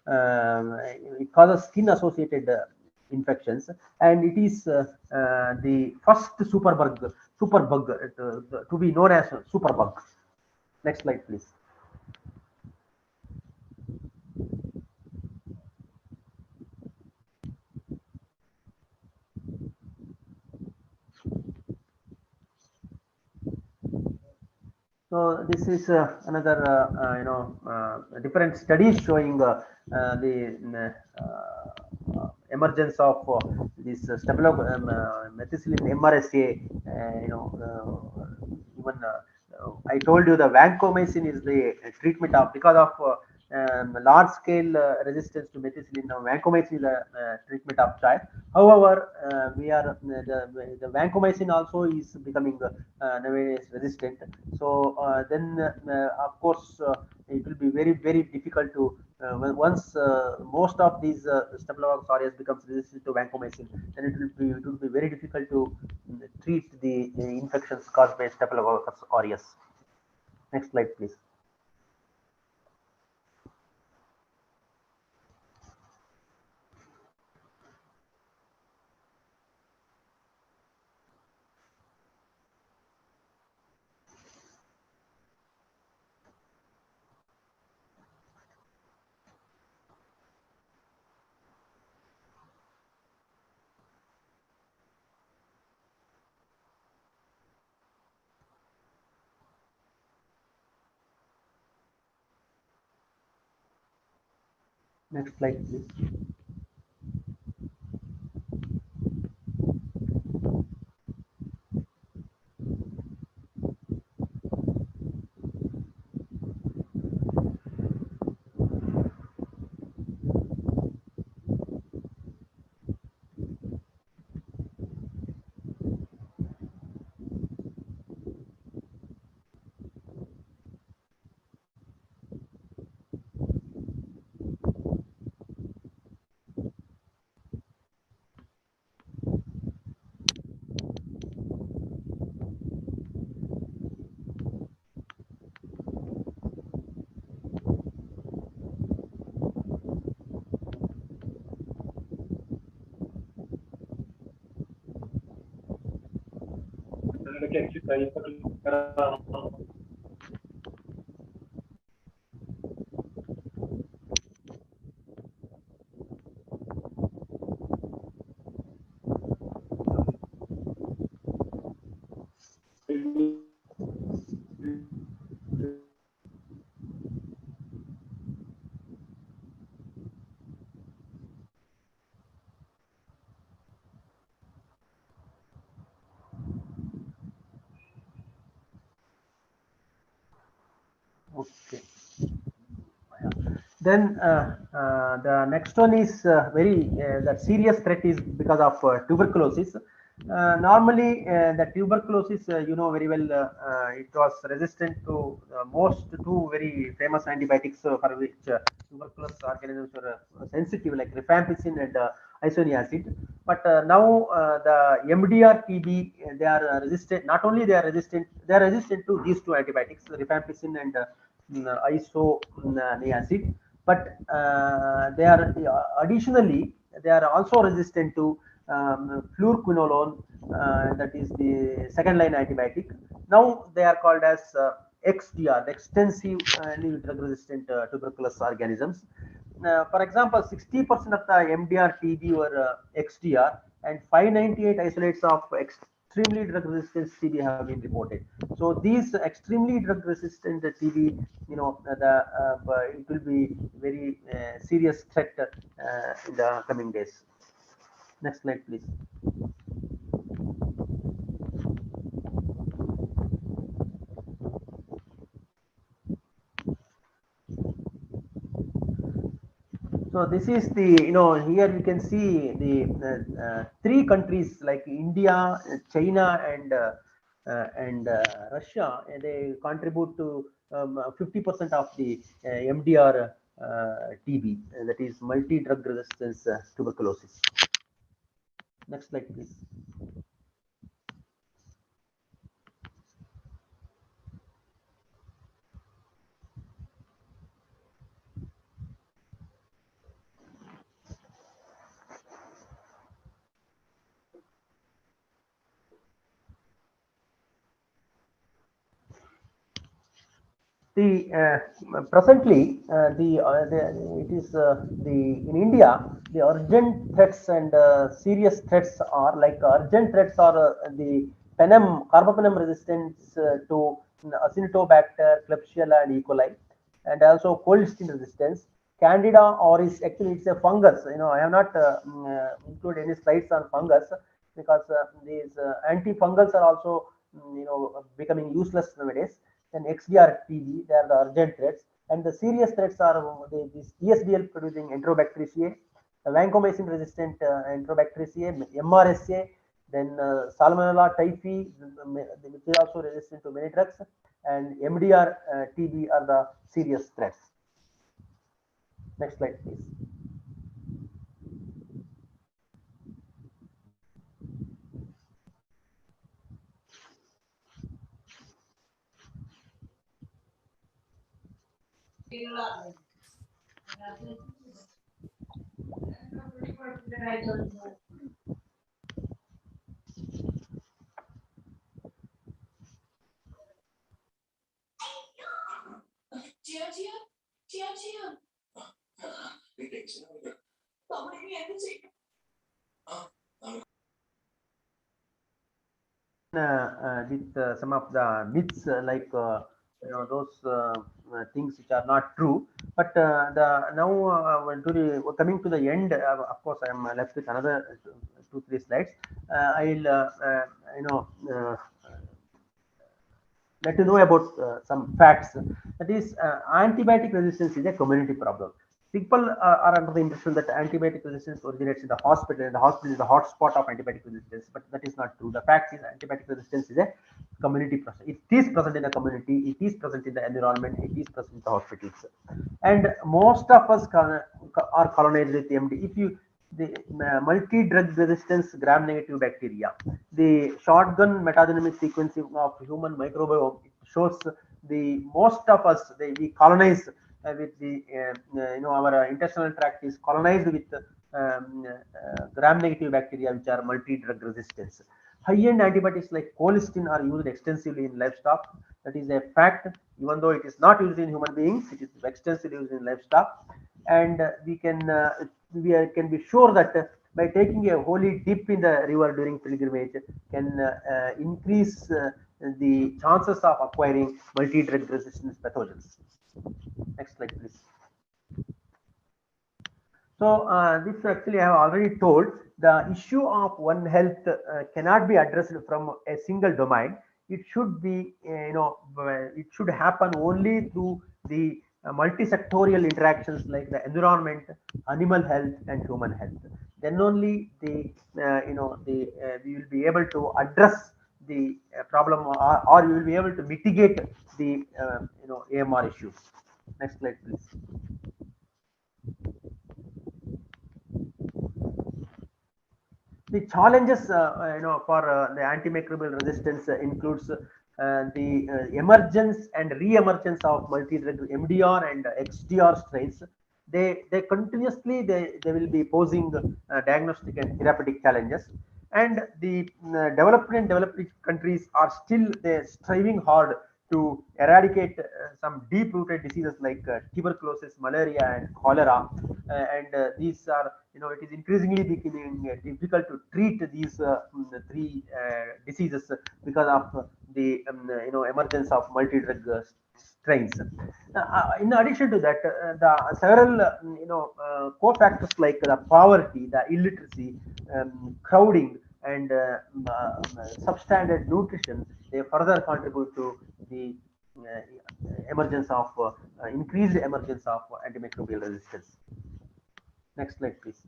It causes skin associated infections, and it is the first superbug to be known as superbug. Next slide, please. So this is another different studies showing the emergence of this methicillin MRSA. Even I told you the vancomycin is the treatment of, because of large scale resistance to methicillin. Now vancomycin is a treatment of choice. However, the vancomycin also is becoming nowadays resistant. So then of course it will be very difficult to once most of these Staphylococcus aureus becomes resistant to vancomycin, then it will be very difficult to treat the infections caused by Staphylococcus aureus. Next slide, please. Next slide, please. Okay. Then the next one is the serious threat is because of tuberculosis. Normally, the tuberculosis, you know very well, it was resistant to most two very famous antibiotics for which tuberculosis organisms were sensitive, like rifampicin and isoniazid. But now the MDR TB, they are resistant. Not only they are resistant to these two antibiotics, rifampicin and isoniazid, but they are additionally they are also resistant to fluoroquinolone, that is the second line antibiotic. Now they are called as XDR, the extensive drug resistant tuberculosis organisms. For example, 60% of the MDR TB were XDR, and 598 isolates of extremely drug resistant TB have been reported. So these extremely drug resistant TB, you know, it will be very serious threat in the coming days. Next slide, please. So this is the, you know, here you can see the three countries like India, China, and Russia, and they contribute to 50% of the MDR TB, that is multi-drug resistance tuberculosis. Next slide, please. Presently it is in India the urgent threats and serious threats are like urgent threats are the Carbapenum resistance to Acinetobacter, Klebsiella, and E. coli, and also cold stain resistance. Candida auris, actually it's a fungus. You know, I have not included any slides on fungus because these antifungals are also you know becoming useless nowadays. Then XDR TB, they are the urgent threats, and the serious threats are this ESBL producing Enterobacteriaceae, vancomycin resistant Enterobacteriaceae, Mrsa, then Salmonella typhi, which is also resistant to many drugs, and MDR TB are the serious threats. Next slide, please. With some of the myths like those things which are not true. But coming to the end, of course, I am left with another 2-3 slides. I'll let you know about some facts. That is, antibiotic resistance is a community problem. People are under the impression that antibiotic resistance originates in the hospital, and the hospital is the hotspot of antibiotic resistance, but that is not true. The fact is, antibiotic resistance is a community process. It is present in the community, it is present in the environment, it is present in the hospitals, and most of us are colonized with MD. If you the multi-drug resistance gram-negative bacteria, the shotgun metagenomic sequencing of human microbiome shows the most of us we colonize with the our intestinal tract is colonized with gram-negative bacteria which are multi-drug resistance. High-end antibiotics like colistin are used extensively in livestock. That is a fact. Even though it is not used in human beings, it is extensively used in livestock, and we can be sure that by taking a holy dip in the river during pilgrimage can increase the chances of acquiring multi-drug resistance pathogens. Next slide, please. So this actually I have already told. The issue of One Health cannot be addressed from a single domain. It should be, it should happen only through the multi-sectorial interactions like the environment, animal health, and human health. Then only we will be able to address the problem, or we will be able to mitigate the AMR issues. Next slide, please. The challenges, for the antimicrobial resistance includes the emergence and re-emergence of multi-drug MDR and XDR strains. They continuously they will be posing diagnostic and therapeutic challenges, and the developed and developing countries are still striving hard to eradicate some deep-rooted diseases like tuberculosis, malaria, and cholera, and these are it is increasingly becoming difficult to treat these three diseases because of the emergence of multi-drug strains. In addition to that, the several cofactors like the poverty, the illiteracy, crowding, and substandard nutrition, they further contribute to the emergence of increased emergence of antimicrobial resistance. Next slide, please.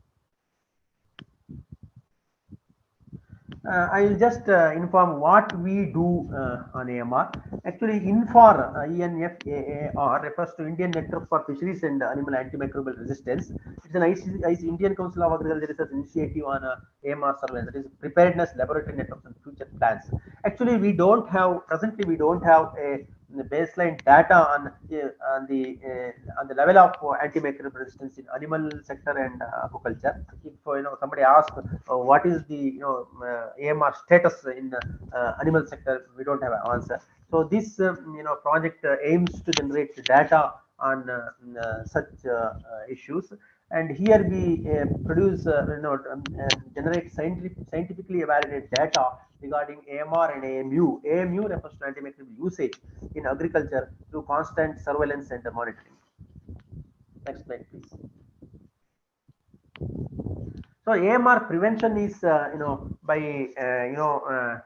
I will just inform what we do on AMR. Actually, INFAR, INFAAR refers to Indian Network for Fisheries and Animal Antimicrobial Resistance. It's an Indian Council of Agricultural Research initiative on AMR surveillance. That is Preparedness Laboratory Networks and Future Plans. Actually, presently we don't have a baseline data on the level of antimicrobial resistance in animal sector and aquaculture. If somebody asks what is the AMR status in animal sector, we don't have an answer. So this project aims to generate data on such issues, and here we produce generate scientifically validated data regarding AMR and AMU. AMU refers to antimicrobial usage in agriculture through constant surveillance and monitoring. Next slide, please. So AMR prevention is, by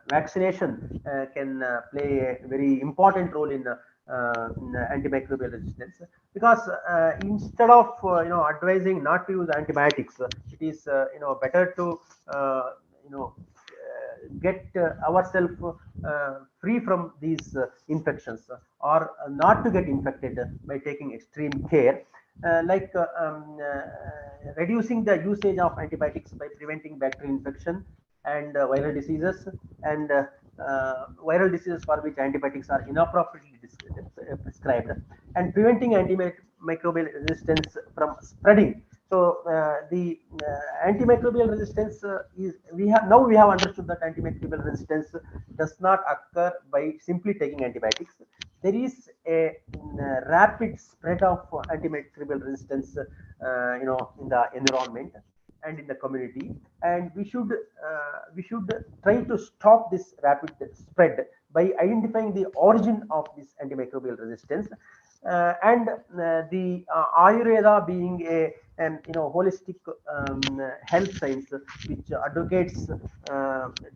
vaccination can play a very important role in antimicrobial resistance, because instead of advising not to use antibiotics, it is better to get ourselves free from these infections, or not to get infected by taking extreme care, like reducing the usage of antibiotics by preventing bacterial infection and viral diseases, and viral diseases for which antibiotics are inappropriately prescribed, and preventing antimicrobial resistance from spreading. So the antimicrobial resistance we have understood that antimicrobial resistance does not occur by simply taking antibiotics. There is a rapid spread of antimicrobial resistance in the environment and in the community, and we should try to stop this rapid spread by identifying the origin of this antimicrobial resistance, and the Ayurveda being a holistic health science which advocates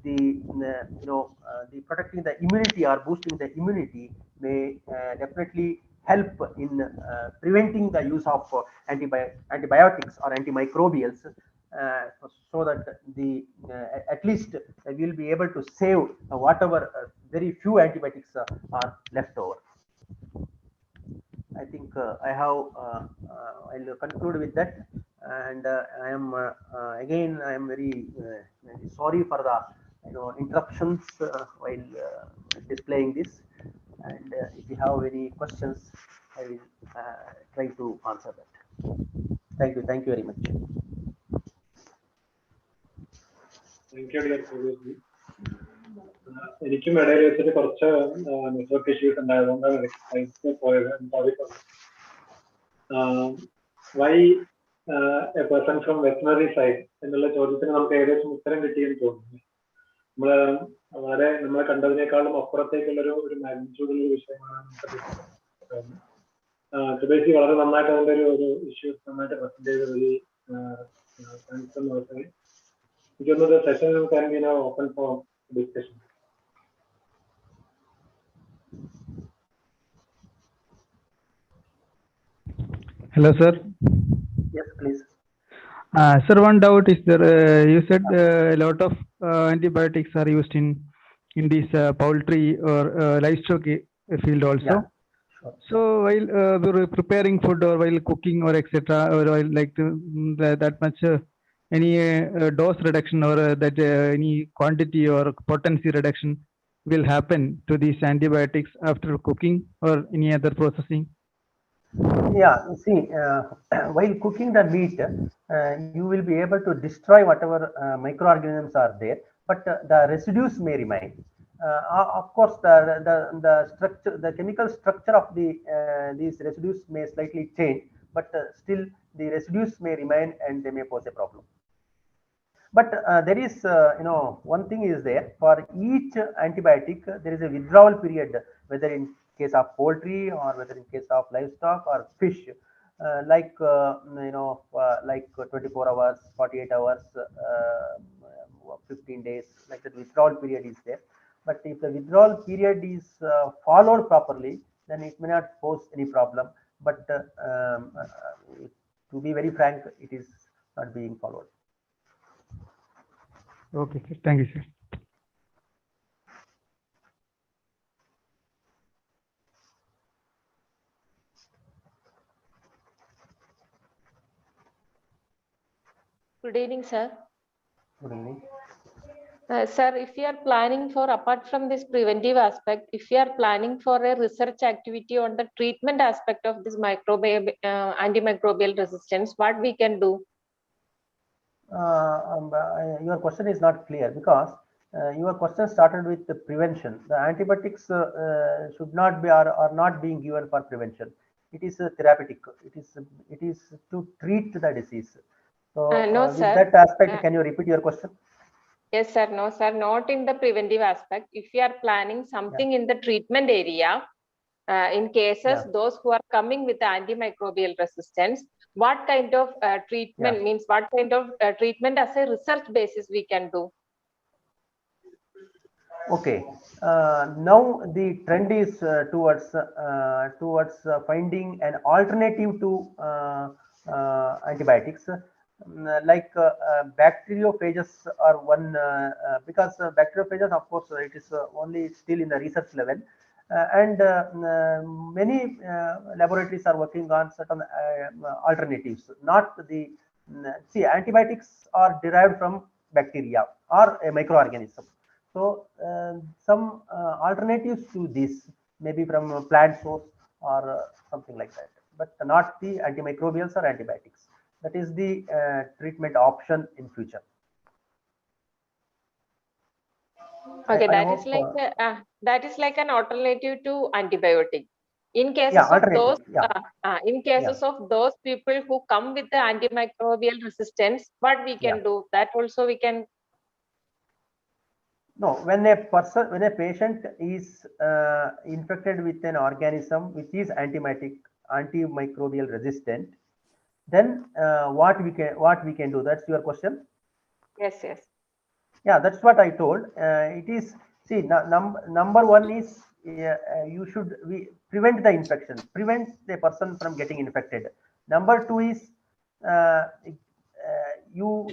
the protecting the immunity or boosting the immunity, may definitely help in preventing the use of antibiotics or antimicrobials, so that the at least we will be able to save whatever very few antibiotics are left over. I think I'll conclude with that, and I am again I am very sorry for the interruptions while displaying this, and if you have any questions, I will try to answer that. Thank you very much. Thank you, dear Previously. എനിക്കും ഇടയിൽ വെച്ചിട്ട് കുറച്ച് network issues ഉണ്ടായതുകൊണ്ടാണ് പോയത്. Why a person from veterinary side എന്നുള്ള ചോദ്യത്തിന് നമുക്ക് ഏകദേശം ഉത്തരം കിട്ടിയെന്ന് തോന്നുന്നു. നമ്മളെ കണ്ടതിനേക്കാളും അപ്പുറത്തേക്കുള്ള ഒരു മാഗ്നിറ്റ്യൂഡുള്ള ഒരു വിഷയമാണ് സുബേഷി വളരെ നന്നായിട്ട് അതിന്റെ ഒരു ഇഷ്യൂസ് നന്നായിട്ട് പ്രസന്റ് ചെയ്തത്. എനിക്കൊന്നത് സെഷൻ നമുക്ക് open for discussion. Hello, sir. Yes, please. Sir, one doubt is there. You said a lot of antibiotics are used in this poultry or livestock field also. Yeah, sure. So while we're preparing food or while cooking or etc., or while like that much any dose reduction or that any quantity or potency reduction will happen to these antibiotics after cooking or any other processing? Yeah, see, while cooking the meat, you will be able to destroy whatever microorganisms are there, but the residues may remain. Of course, the structure, the chemical structure of these residues may slightly change, but still the residues may remain and they may pose a problem. But there is, one thing is there. For each antibiotic, there is a withdrawal period, whether in case of poultry or whether in case of livestock or fish, like 24 hours, 48 hours, 15 days, like that withdrawal period is there. But if the withdrawal period is followed properly, then it may not pose any problem. But to be very frank, it is not being followed. Okay, sir. Thank you, sir. Good evening, sir. Good evening. Sir, if you are planning for, apart from this preventive aspect, if you are planning for a research activity on the treatment aspect of this antimicrobial resistance, what we can do? Your question is not clear, because your question started with the prevention. The antibiotics should not be or are not being given for prevention. It is therapeutic. It is to treat the disease. So no, with sir. that aspect, can you repeat your question? Yes, sir. No, sir. Not in the preventive aspect. If you are planning something in the treatment area, in cases those who are coming with the antimicrobial resistance, what kind of treatment means? What kind of treatment as a research basis we can do? Okay. Now the trend is towards finding an alternative to antibiotics. Like bacteriophages are one, because bacteriophages, of course, it is only still in the research level, and many laboratories are working on certain alternatives. Not the see, antibiotics are derived from bacteria or a microorganism. So some alternatives to this, maybe from a plant source or something like that, but not the antimicrobials or antibiotics. That is the treatment option in future. Okay, that is like an alternative to antibiotic. In cases of those, in cases of those people who come with the antimicrobial resistance, what we can do? That also we can. No, when a patient is infected with an organism which is antimicrobial resistant, then what we can do? That's your question. Yes, yes. Yeah, that's what I told. It is, see, number one is you should prevent the infection, prevent the person from getting infected. Number two is you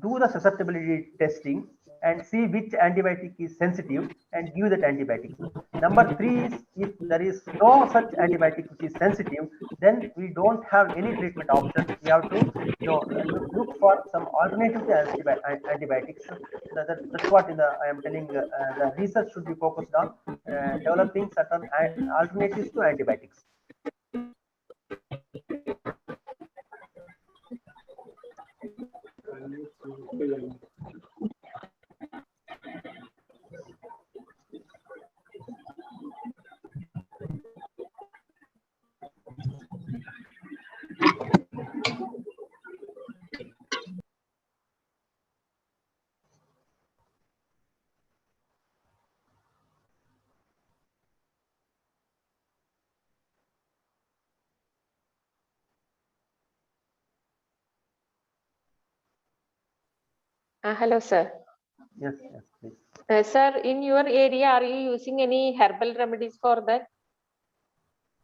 do the susceptibility testing and see which antibiotic is sensitive and give that antibiotic. Number three is, if there is no such antibiotic which is sensitive, then we don't have any treatment option. We have to, look for some alternative to antibiotics. That's what I am telling. The research should be focused on developing certain alternatives to antibiotics. Hello, sir. Yes, yes, please. Sir, in your area, are you using any herbal remedies for that?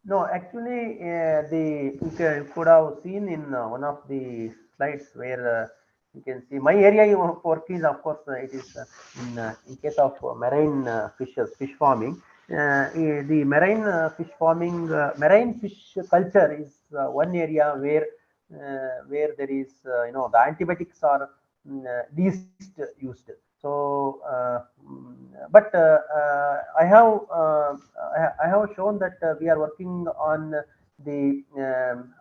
No, actually, you could have seen in one of the slides where you can see my area you work is, of course, it is in case of marine fish farming. The marine fish farming, marine fish culture is one area where there is, the antibiotics are least used. So, but I have shown that we are working on the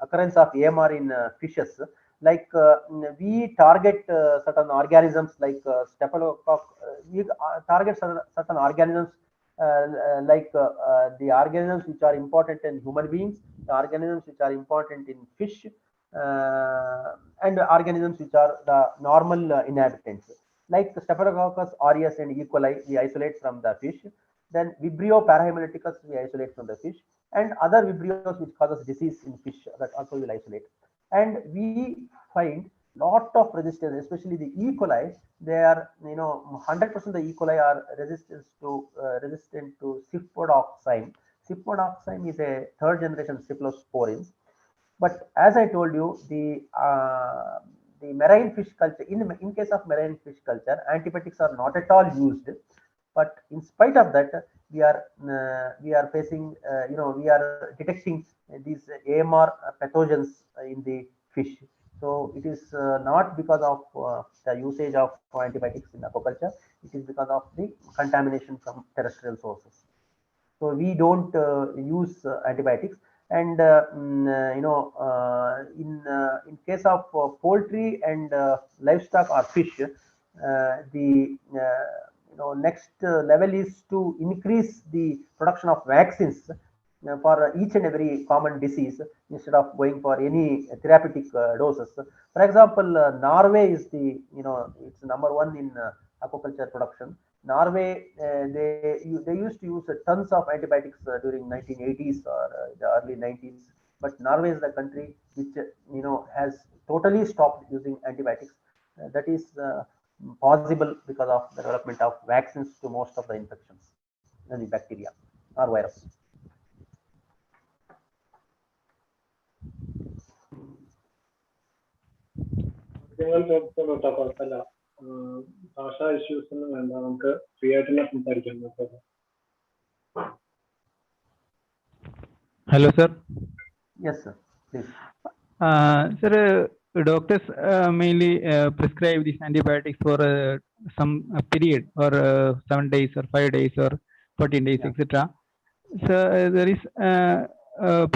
occurrence of AMR in fishes. Like we target certain organisms like staphylococcus. We target certain organisms the organisms which are important in human beings, the organisms which are important in fish, and organisms which are the normal inhabitants. Like Staphylococcus aureus and E. coli, we isolate from the fish. Then Vibrio parahemolyticus, we isolate from the fish, and other Vibrios which causes disease in fish, that also will isolate. And we find lot of resistance, especially the E. coli. They are, 100% the E. coli are resistant to cifodoxime. Cifodoxime is a third generation cephalosporins. But as I told you, the marine fish culture, in case of marine fish culture, antibiotics are not at all used. But in spite of that, we are facing, we are detecting these AMR pathogens in the fish. So it is not because of the usage of antibiotics in aquaculture. It is because of the contamination from terrestrial sources. So we don't use antibiotics. And in case of poultry and livestock or fish, the next level is to increase the production of vaccines for each and every common disease instead of going for any therapeutic doses. For example, Norway is it's number one in aquaculture production. Norway, they used to use tons of antibiotics during 1980s or the early 90s. But Norway is the country which has totally stopped using antibiotics. That is possible because of the development of vaccines to most of the infections, the bacteria or virus. ഭാഷാ issues ഒന്നും വേണ്ട, നമുക്ക് free ആയിട്ട് തന്നെ സംസാരിക്കാം. Hello, sir. Yes, sir. Please. Sir, doctors mainly prescribe these antibiotics for some period, or 7 days or 5 days or 14 days, etc. So there is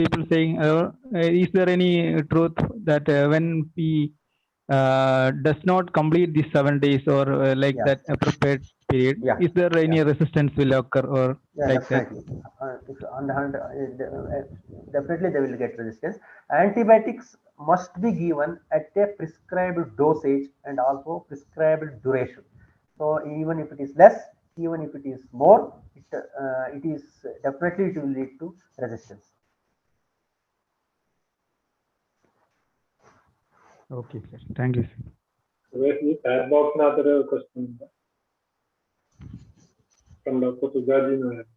people saying, is there any truth that when we does not complete these 7 days or like that appropriate period, is there any resistance will occur or like definitely. Definitely they will get resistance. Antibiotics must be given at a prescribed dosage and also prescribed duration. So even if it is less, even if it is more, it is definitely it will lead to resistance. Okay, sir. Thank you, sir. ഈ chat ബോക്സിനകത്തൊരു question ഉണ്ട് from doctor സുജാജി എന്ന് പറയുന്നത്.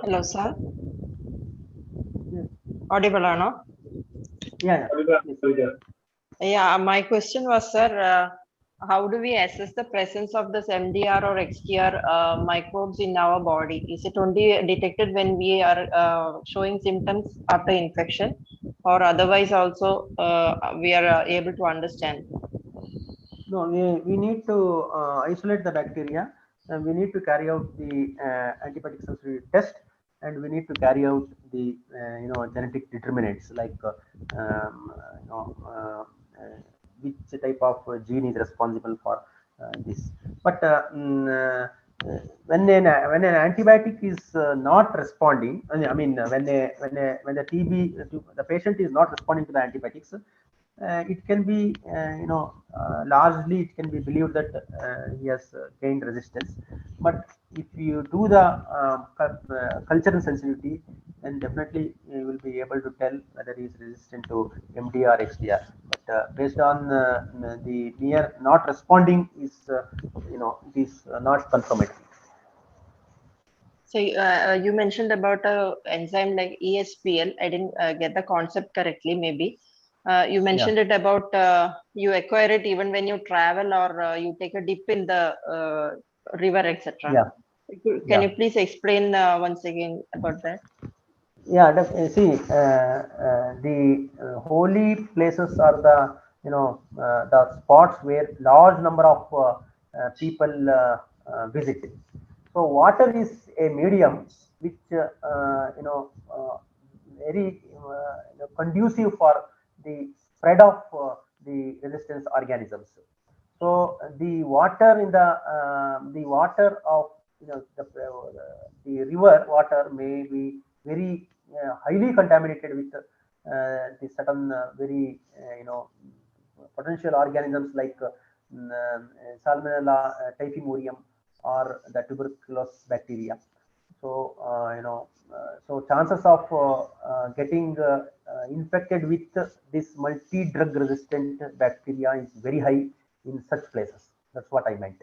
Hello, sir. Audible or no? Yeah. Yeah, my question was, sir, how do we assess the presence of this MDR or Exter microbes in our body? Is it only detected when we are showing symptoms after infection, or otherwise also we are able to understand? No, we need to isolate the bacteria, and we need to carry out the antibiotic sensitivity test, and we need to carry out the genetic determinants like which type of gene is responsible for this. But when an antibiotic is not responding, I mean when the TB the patient is not responding to the antibiotics, it can be largely it can be believed that he has gained resistance. But if you do the cultural sensitivity, then definitely you will be able to tell whether he is resistant to MD or XDR. But based on the mere not responding is it is not confirmatory. So you mentioned about a enzyme like ESBL. I didn't get the concept correctly. Maybe you mentioned it about you acquire it even when you travel or you take a dip in the river, etc. Yeah. Can you please explain once again about that? Yeah, see, the holy places are the the spots where large number of people visit. So water is a medium which very conducive for the spread of the resistance organisms. So the water in the water of the river water may be very highly contaminated with the certain very potential organisms like Salmonella typhimurium or the tuberculosis bacteria. So so chances of getting infected with this multi-drug resistant bacteria is very high in such places. That's what I meant.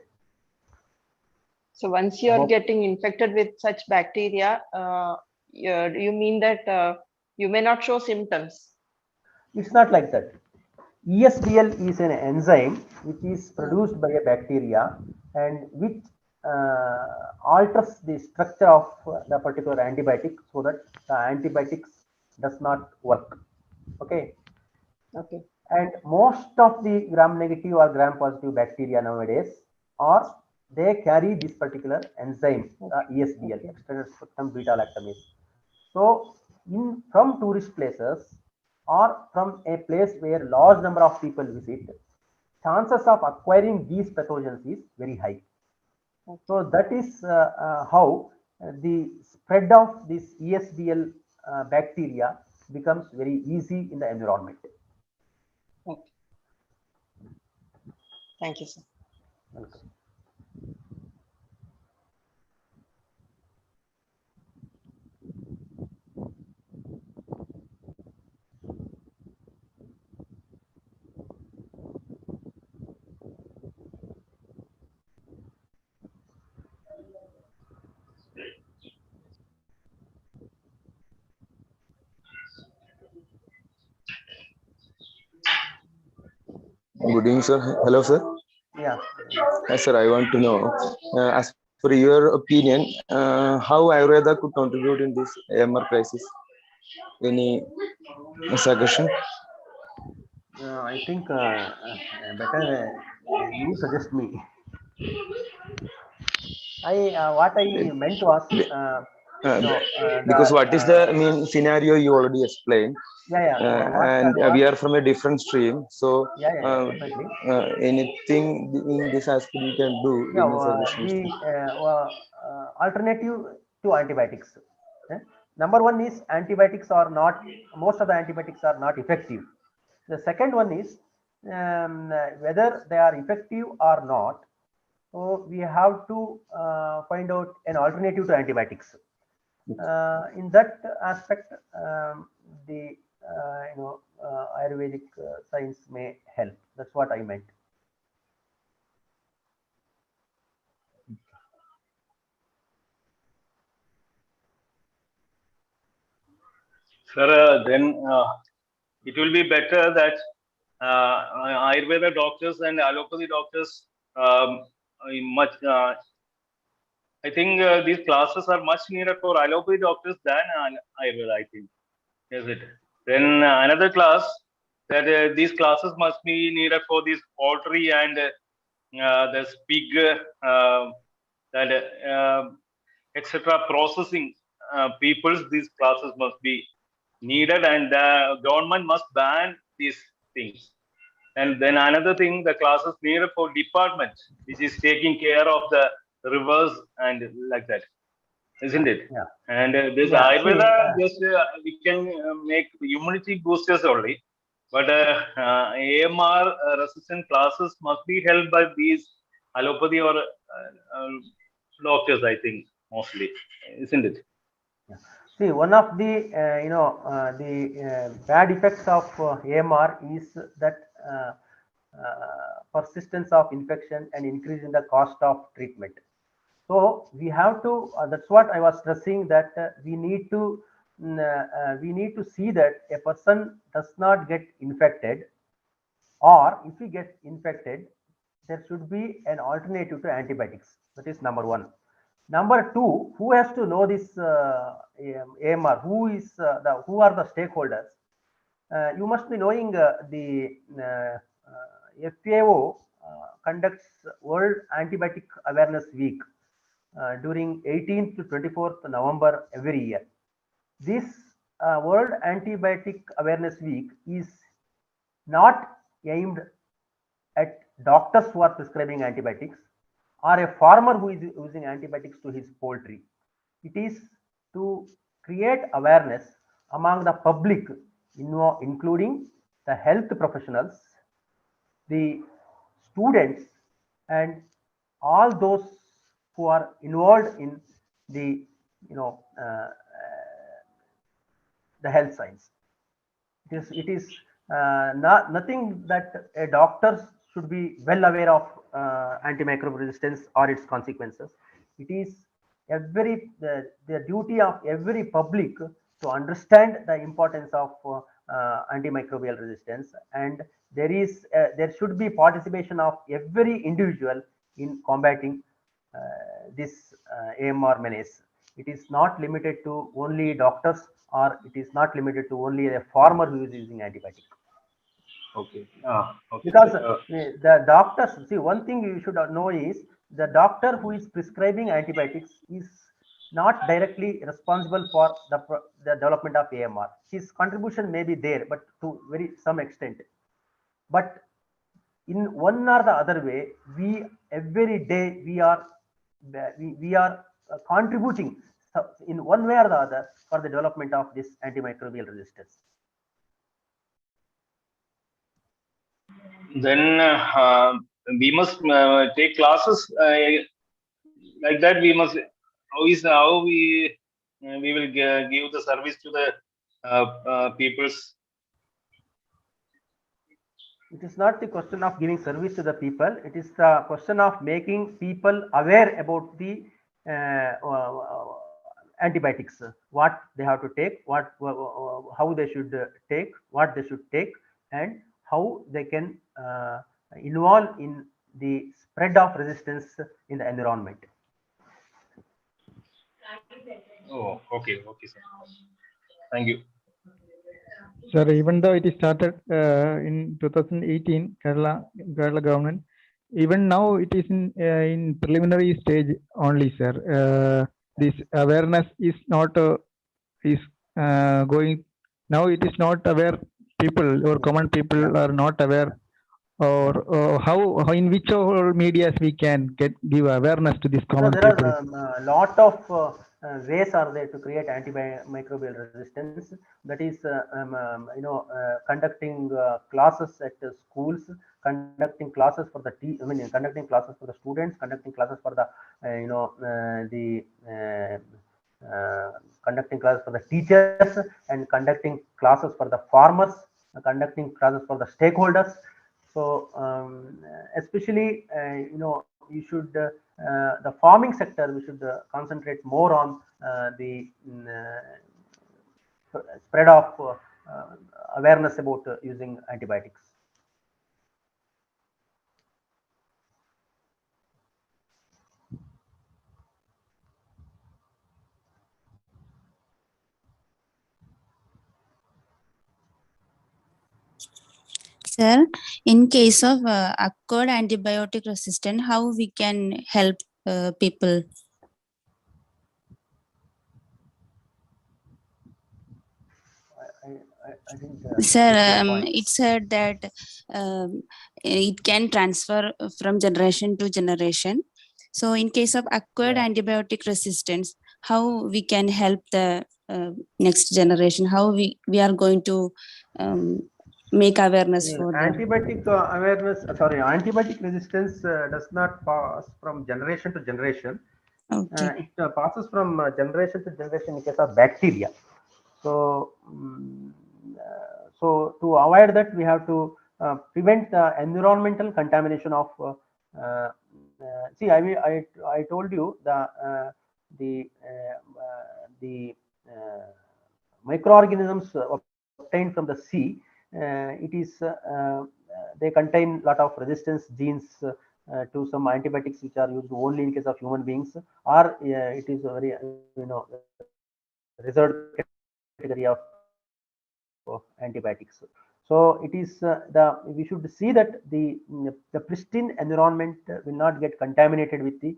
So once you are getting infected with such bacteria, you mean that you may not show symptoms? It's not like that. ESBL is an enzyme which is produced by a bacteria and which alters the structure of the particular antibiotic so that the antibiotics does not work. Okay. Okay. And most of the gram-negative or gram-positive bacteria nowadays are they carry this particular enzyme, ESBL, extended spectrum beta lactamase. So, from tourist places or from a place where large number of people visit, chances of acquiring these pathogens is very high. So that is how the spread of this ESBL bacteria becomes very easy in the environment. Okay. Thank you, sir. Welcome. Good evening, sir. Hello, sir. Yeah. Sir, I want to know, as per your opinion, how Ayurveda could contribute in this AMR crisis? Any suggestion? I think better you suggest me. What I meant was, Because what is the main scenario you already explained, and we are from a different stream, so definitely. anything in this aspect we can do in a suggestion. Alternative to antibiotics. Number one is antibiotics are not, most of the antibiotics are not effective. The second one is whether they are effective or not. So we have to find out an alternative to antibiotics. In that aspect, the Ayurvedic science may help. That's what I meant. Sir, then it will be better that Ayurveda doctors and allopathy doctors much. I think these classes are much needed for allopathy doctors than Ayurveda, I think. Is it? Then another class that these classes must be needed for this poultry and the pig etc. processing peoples. These classes must be needed, and the government must ban these things. And then another thing, the classes needed for department, which is taking care of the rivers and like that, isn't it? Yeah. And this Ayurveda, just we can make immunity boosters only, but AMR resistant classes must be held by these allopathy or doctors, I think, mostly, isn't it? Yeah. See, one of the bad effects of AMR is that persistence of infection and increase in the cost of treatment. So we have to. That's what I was stressing, that we need to see that a person does not get infected, or if he gets infected, there should be an alternative to antibiotics. That is number one. Number two, who has to know this AMR? Who are the stakeholders? You must be knowing the FAO conducts World Antibiotic Awareness Week during 18th to 24th November every year. This World Antibiotic Awareness Week is not aimed at doctors who are prescribing antibiotics or a farmer who is using antibiotics to his poultry. It is to create awareness among the public, including the health professionals, the students, and all those who are involved in the the health science. It is nothing that a doctor should be well aware of antimicrobial resistance or its consequences. It is the duty of every public to understand the importance of antimicrobial resistance, and there should be participation of every individual in combating this AMR menace. It is not limited to only doctors, or it is not limited to only a farmer who is using antibiotic. Okay. Okay. Because the doctors, see, one thing you should know is the doctor who is prescribing antibiotics is not directly responsible for the development of AMR. His contribution may be there, but to some extent. But in one or the other way, every day we are contributing in one way or the other for the development of this antimicrobial resistance. Then we must take classes like that. We must how we will give the service to the peoples. It is not the question of giving service to the people. It is the question of making people aware about the antibiotics, what they have to take, how they should take, what they should take, and how they can involve in the spread of resistance in the environment. Oh, okay, sir. Thank you. Sir, even though it is started in 2018, Kerala government, even now it is in preliminary stage only, sir. This awareness is not going now. It is not aware. People or common people are not aware, or how in which all medias we can give awareness to this common there people. are a lot of ways are there to create antimicrobial resistance. That is, conducting classes at schools, conducting classes for the conducting classes for the students, conducting classes for the conducting classes for the teachers, and conducting classes for the farmers, conducting classes for the stakeholders. So especially you should the farming sector, we should concentrate more on the spread of awareness about using antibiotics. Sir, in case of acquired antibiotic resistance, how we can help people? I think, Sir, it said that it can transfer from generation to generation. So, in case of acquired antibiotic resistance, how we can help the next generation? How we are going to make awareness for them? Antibiotic antibiotic resistance does not pass from generation to generation. Okay. It passes from generation to generation in case of bacteria. So, so to avoid that, we have to prevent the environmental contamination of. See, I told you the microorganisms obtained from the sea. It is they contain a lot of resistance genes to some antibiotics which are used only in case of human beings, or it is a very reserved category of antibiotics. So it is we should see that the pristine environment will not get contaminated with the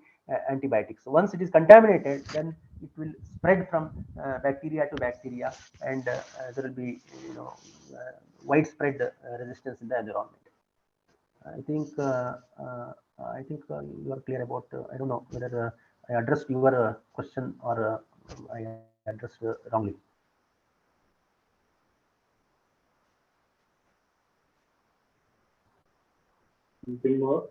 antibiotics. Once it is contaminated, then it will spread from bacteria to bacteria, and there will be widespread resistance in the environment. I think you are clear about. I don't know whether I addressed your question or I addressed wrongly. Anything more?